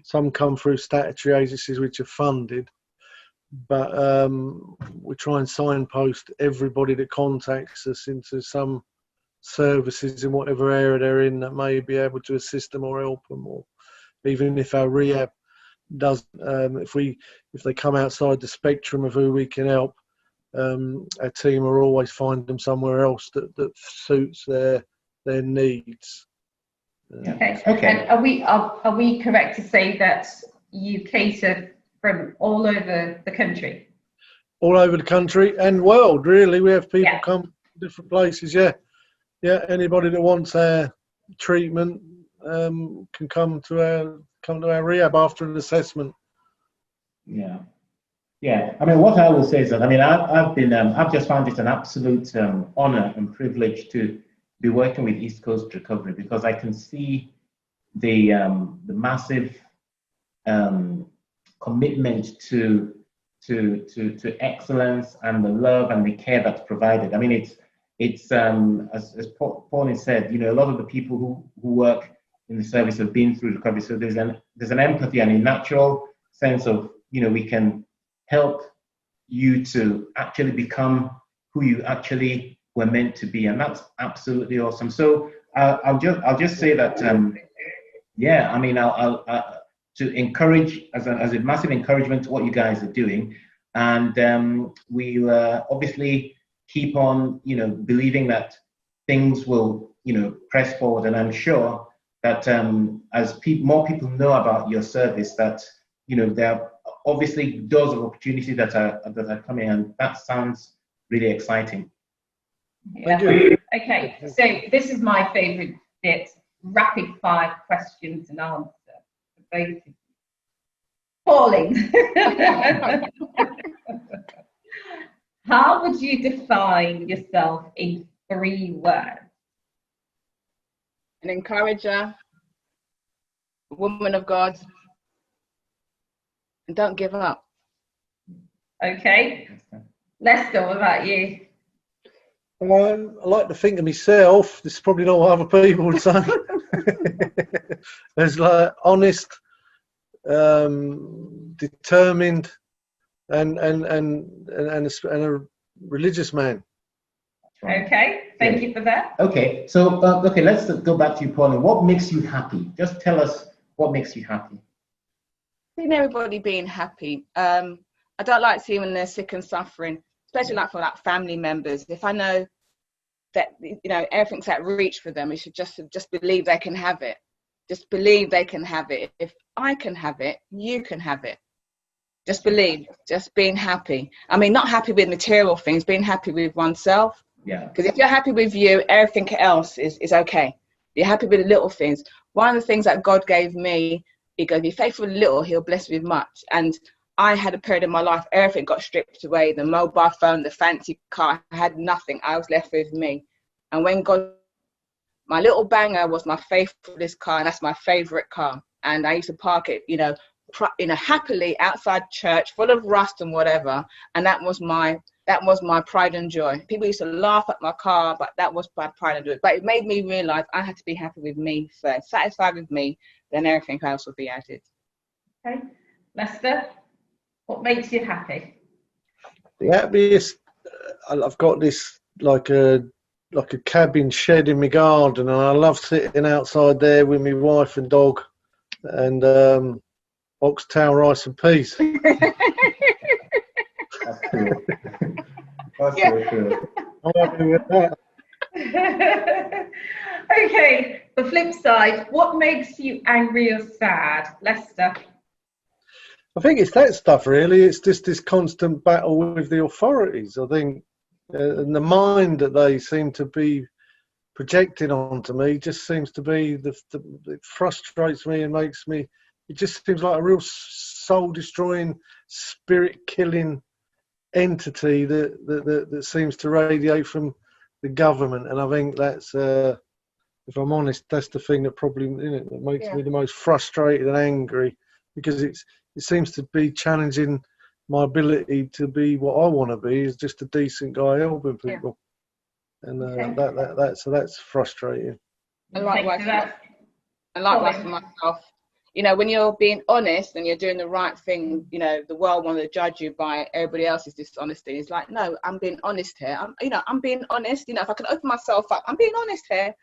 Some come through statutory agencies which are funded. But we try and signpost everybody that contacts us into some services in whatever area they're in that may be able to assist them or help them, or even if our rehab does, if they come outside the spectrum of who we can help, our team are always finding them somewhere else that suits their needs. Okay. Okay. And are we correct to say that you cater from all over the country? All over the country and world, really. We have people come from different places. Yeah. Anybody that wants our treatment can come to our rehab after an assessment. Yeah. I mean, what I will say is that I've just found it an absolute honor and privilege to be working with East Coast Recovery, because I can see the massive commitment to excellence and the love and the care that's provided. I mean, it's as Pauline said, a lot of the people who work in the service have been through recovery, so there's an empathy and a natural sense of, we can help you to actually become who you actually were meant to be, and that's absolutely awesome. So I'll just say that I'll to encourage as a massive encouragement to what you guys are doing, and we obviously keep on believing that things will press forward, and I'm sure that as more people know about your service, that there are obviously doors of opportunity that are coming, and that sounds really exciting. Yeah. Okay, so this is my favourite bit: rapid fire questions and answers for both of you. Pauline, how would you define yourself in 3 words? An encourager, a woman of God, and don't give up. Okay. Lester, what about you? I like to think of myself, this is probably not what other people would say, as like honest, determined, and a religious man. Okay, thank you for that. Okay, so let's go back to you, Pauline. What makes you happy? Just tell us what makes you happy. Seeing everybody being happy. I don't like seeing when they're sick and suffering, especially like for family members. If I know that everything's at reach for them, you should just believe they can have it. Just believe they can have it. If I can have it, you can have it. Just believe. Just being happy. I mean, not happy with material things, being happy with oneself. Yeah. Because if you're happy with you, everything else is okay. You're happy with the little things. One of the things that God gave me, He goes, "Be faithful with little, He'll bless you with much." And I had a period in my life, everything got stripped away. The mobile phone, the fancy car, I had nothing. I was left with me. And when God, my little banger was my faithfulest car, and that's my favorite car. And I used to park it, happily outside church, full of rust and whatever. And that was my pride and joy. People used to laugh at my car, but that was my pride and joy. But it made me realize I had to be happy with me first, satisfied with me, then everything else will be added. Okay, Lester, what makes you happy? The happiest, I've got this like a cabin shed in my garden, and I love sitting outside there with my wife and dog, and oxtail, rice and peas. That's cool. That's so cool. I'm happy with that. Okay, the flip side, what makes you angry or sad? Lester? I think it's that stuff, really. It's just this constant battle with the authorities, I think. And the mind that they seem to be projecting onto me just seems to be, it frustrates me and makes me, it just seems like a real soul-destroying, spirit-killing entity that seems to radiate from the government. And I think that's, if I'm honest, that's the thing that probably that makes me the most frustrated and angry, because it seems to be challenging my ability to be what I want to be, is just a decent guy helping people. And that's frustrating. And likewise for myself. When you're being honest and you're doing the right thing, the world wants to judge you by everybody else's dishonesty. It's like, no, I'm being honest here. I'm being honest. If I can open myself up, I'm being honest here.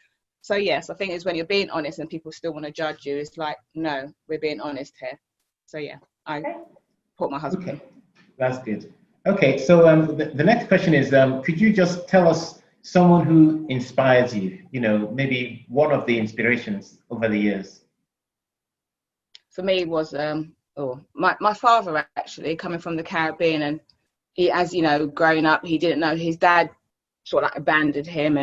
So yes, I think it's when you're being honest and people still want to judge you, it's like, no, we're being honest here. So yeah, I put my husband. Okay, that's good. Okay, so the next question is, could you just tell us someone who inspires you? You know, maybe one of the inspirations over the years. For me was my father, actually, coming from the Caribbean, and he, as you know, growing up, he didn't know his dad sort of like abandoned him,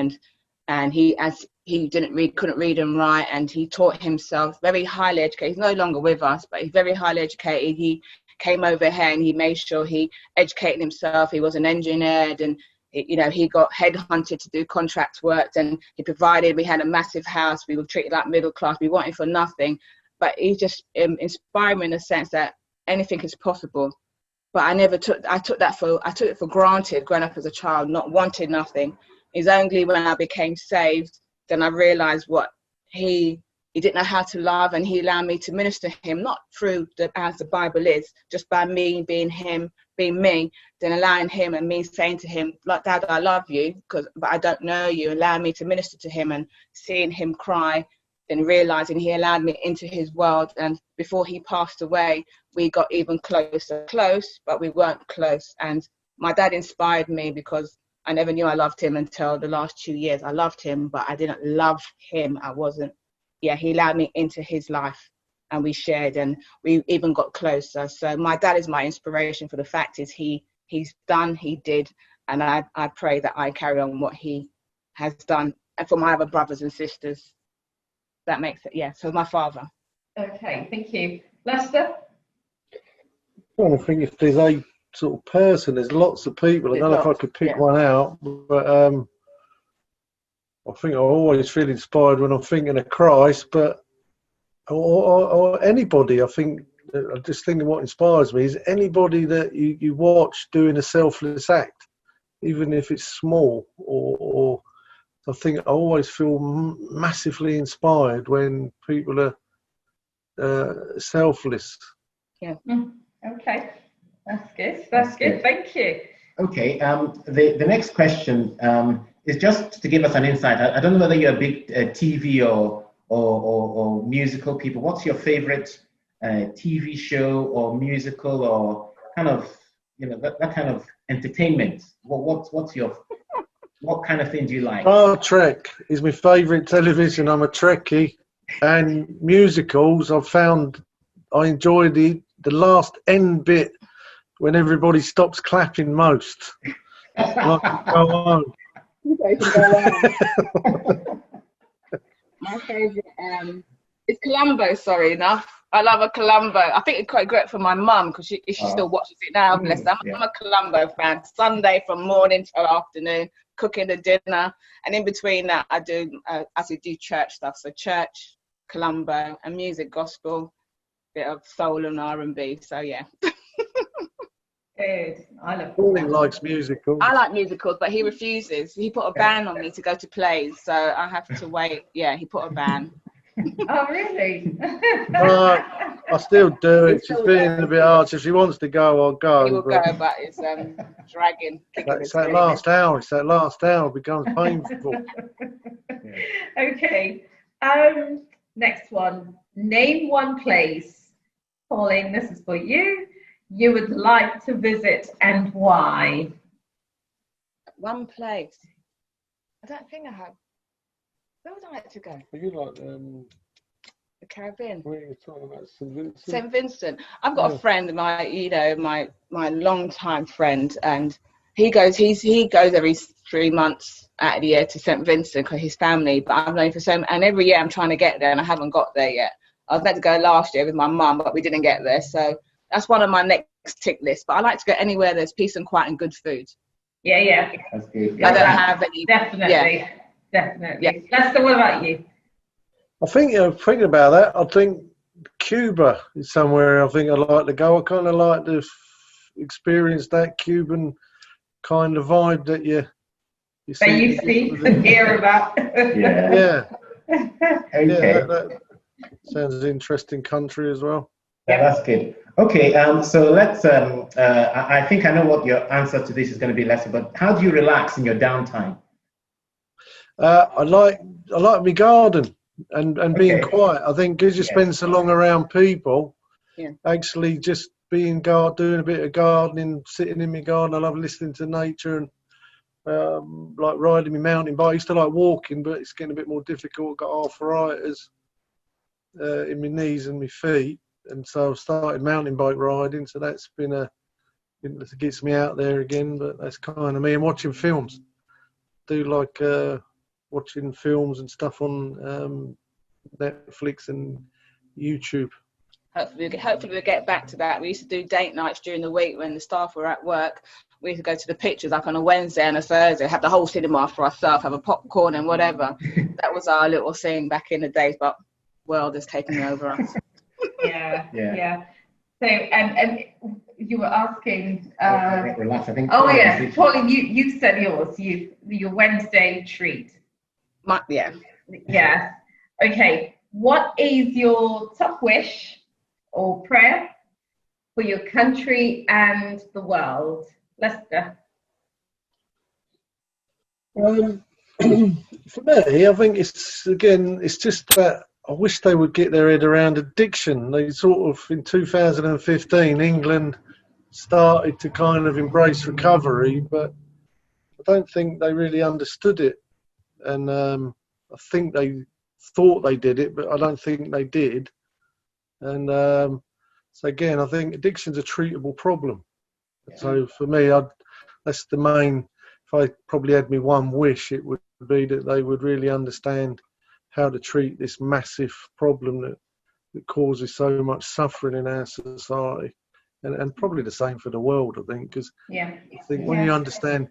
and he, as he couldn't read and write, and he taught himself, very highly educated. He's no longer with us, but he's very highly educated. He came over here and he made sure he educated himself. He was an engineer, and he got headhunted to do contract work, and he provided. We had a massive house. We were treated like middle class. We wanted for nothing, but he just inspired me in the sense that anything is possible. But I took it for granted growing up as a child, not wanting nothing. It's only when I became saved then I realized what he didn't know how to love, and he allowed me to minister to him, not through as the Bible is, just by me being him, being me, then allowing him and me saying to him, like, Dad, I love you, but I don't know you, allowing me to minister to him and seeing him cry, then realizing he allowed me into his world. And before he passed away, we got even closer, but we weren't close. And my dad inspired me because I never knew I loved him until the last 2 years. I loved him, but I didn't love him. He allowed me into his life, and we shared, and we even got closer. So my dad is my inspiration. For the fact is he's done, he did, and I pray that I carry on what he has done, and for my other brothers and sisters. That makes it, yeah. So my father. Okay, thank you. Lester? I think if there's a sort of person, there's lots of people. I don't know if I could pick one out, but I think I always feel inspired when I'm thinking of Christ, but or anybody. I think I'm just thinking what inspires me is anybody that you watch doing a selfless act, even if it's small. Or I think I always feel massively inspired when people are selfless. Yeah. Okay. That's good. That's good. Thank you. Okay. The next question is just to give us an insight. I don't know whether you're a big TV or musical people. What's your favorite TV show or musical or kind of that kind of entertainment? What kind of thing do you like? Star Trek is my favourite television. I'm a Trekkie, and musicals. I've found I enjoy the last end bit. When everybody stops clapping most. Go on. My favourite is Columbo, sorry enough. I love a Columbo. I think it's quite great for my mum because she still watches it now, bless her. I'm a Columbo fan. Sunday from morning till afternoon, cooking the dinner. And in between that, I do church stuff. So church, Columbo, and music, gospel, bit of soul and R&B. So yeah. Good. I love Pauline likes musicals. I like musicals, but he refuses. He put a ban on me to go to plays, so I have to wait. Yeah, he put a ban. Oh, really? I still do it. She's being a bit hard. If she wants to go, I'll go. He will go, but it's dragging. It's that last hour. It's that last hour becomes painful. Okay. Next one. Name one place. Pauline, this is for you. You would like to visit and why? One place. I don't think I have. Where would I like to go? You like the Caribbean? What are you talking about? St. Vincent? St. Vincent. I've got a friend, my long-time friend, and he goes every 3 months out of the year to St. Vincent because his family. But I've known and every year I'm trying to get there and I haven't got there yet. I was meant to go last year with my mum, but we didn't get there. So that's one of my next tick lists. But I like to go anywhere there's peace and quiet and good food. Yeah. That's good. I don't have any. Definitely. Yeah. Lester, what about you? I think thinking about that. I think Cuba is somewhere I think I'd like to go. I kind of like to experience that Cuban kind of vibe that you see and hear about. Yeah. Okay. Yeah, that sounds an interesting country as well. Yeah, that's good. Okay, so let's. I think I know what your answer to this is going to be, Lester. But how do you relax in your downtime? I like my garden and being quiet. I think because you spend so long around people, actually just doing a bit of gardening, sitting in my garden. I love listening to nature and like riding my mountain bike. I used to like walking, but it's getting a bit more difficult. I've got arthritis in my knees and my feet, and so I've started mountain bike riding. So that's been it gets me out there again. But that's kind of me. And watching films. Do like watching films and stuff on Netflix and YouTube. Hopefully we'll get back to that. We used to do date nights during the week when the staff were at work. We used to go to the pictures like on a Wednesday and a Thursday, have the whole cinema for ourselves, have a popcorn and whatever. That was our little thing back in the days, but world is taking over us. Yeah. So, and you were asking. I think yeah, Pauline, you said yours. Your Wednesday treat. Yeah. Yeah. Okay. What is your top wish or prayer for your country and the world, Lester? For me, I think it's just that I wish they would get their head around addiction. They sort of, in 2015, England started to kind of embrace recovery, but I don't think they really understood it. And I think they thought they did it, but I don't think they did. And so again, I think addiction's a treatable problem. Yeah. So for me, that's the main. If I probably had me one wish, it would be that they would really understand how to treat this massive problem that causes so much suffering in our society, and probably the same for the world. I think because I think when you understand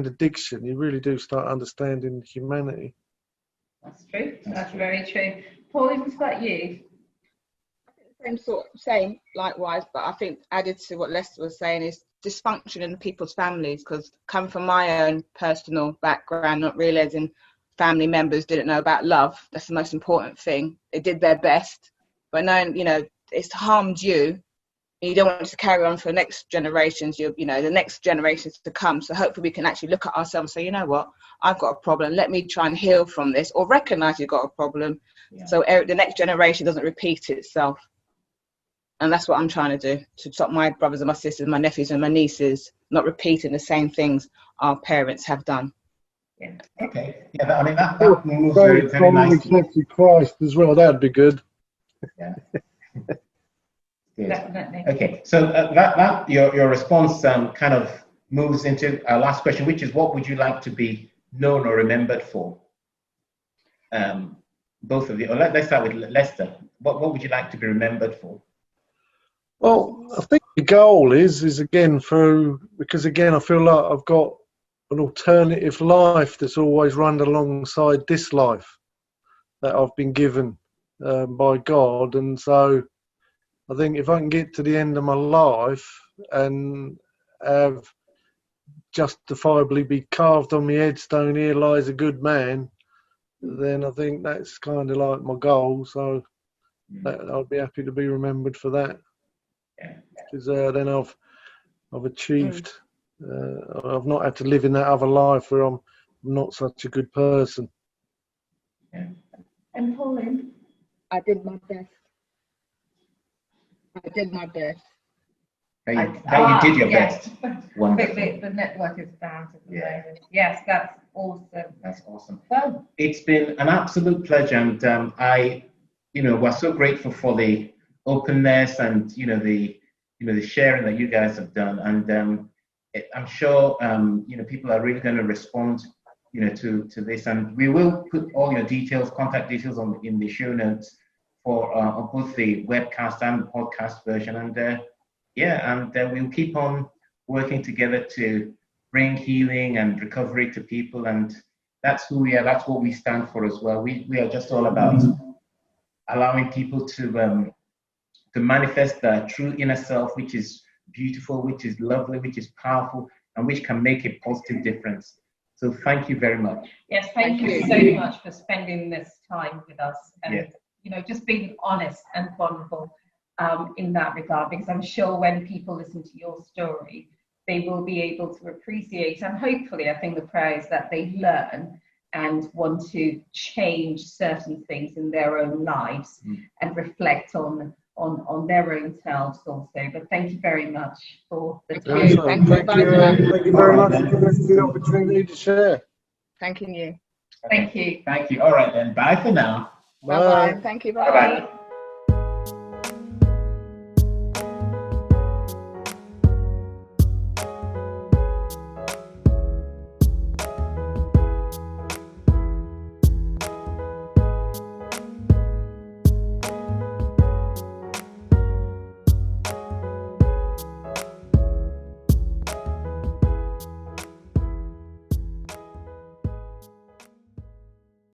addiction, you really do start understanding humanity. That's true. That's very true. Pauline, was that you? Same, likewise, but I think added to what Lester was saying is dysfunction in people's families, because come from my own personal background, not realising family members didn't know about love. That's the most important thing. They did their best, but knowing, it's harmed you, and you don't want it to carry on for the next generations, the next generations to come. So hopefully we can actually look at ourselves and say, you know what, I've got a problem. Let me try and heal from this, or recognize you've got a problem. Yeah. So the next generation doesn't repeat itself. And that's what I'm trying to do, to stop my brothers and my sisters, my nephews and my nieces not repeating the same things our parents have done. Yeah. Okay. Yeah. I mean, that moves very, very nicely. Accepted Christ as well. That'd be good. Yeah. Definitely. Okay. So that your response kind of moves into our last question, which is, what would you like to be known or remembered for? Both of you. Or let's start with Lester. What would you like to be remembered for? Well, I think the goal is again because I feel like I've got an alternative life that's always run alongside this life that I've been given by God. And so I think if I can get to the end of my life and have justifiably be carved on my headstone, here lies a good man, then I think that's kind of like my goal. So I'd be happy to be remembered for that. Because then I've achieved. I've not had to live in that other life where I'm not such a good person. Yeah. And Pauline, I did my best. You did your best. Wonderful. The network is down at the moment. Yes, that's awesome. That's awesome. Well, it's been an absolute pleasure, and we're so grateful for the openness and the sharing that you guys have done, and I'm sure people are really going to respond to this, and we will put all your contact details in the show notes for both the webcast and the podcast version, and we'll keep on working together to bring healing and recovery to people, and that's who we are. That's what we stand for as well. We are just all about allowing people to manifest their true inner self, which is beautiful, which is lovely, which is powerful, and which can make a positive difference. So thank you very much. Yes, thank you so much for spending this time with us, and just being honest and vulnerable in that regard, because I'm sure when people listen to your story, they will be able to appreciate, and hopefully I think the prayer is that they learn and want to change certain things in their own lives and reflect on on their own selves also. But thank you very much for the Thank time. you. Thank you. Thank you very much for giving us the opportunity to share. Thanking you. Thank you. Thank you. All right then. Bye for now. Bye bye. Thank you. Bye. Bye-bye.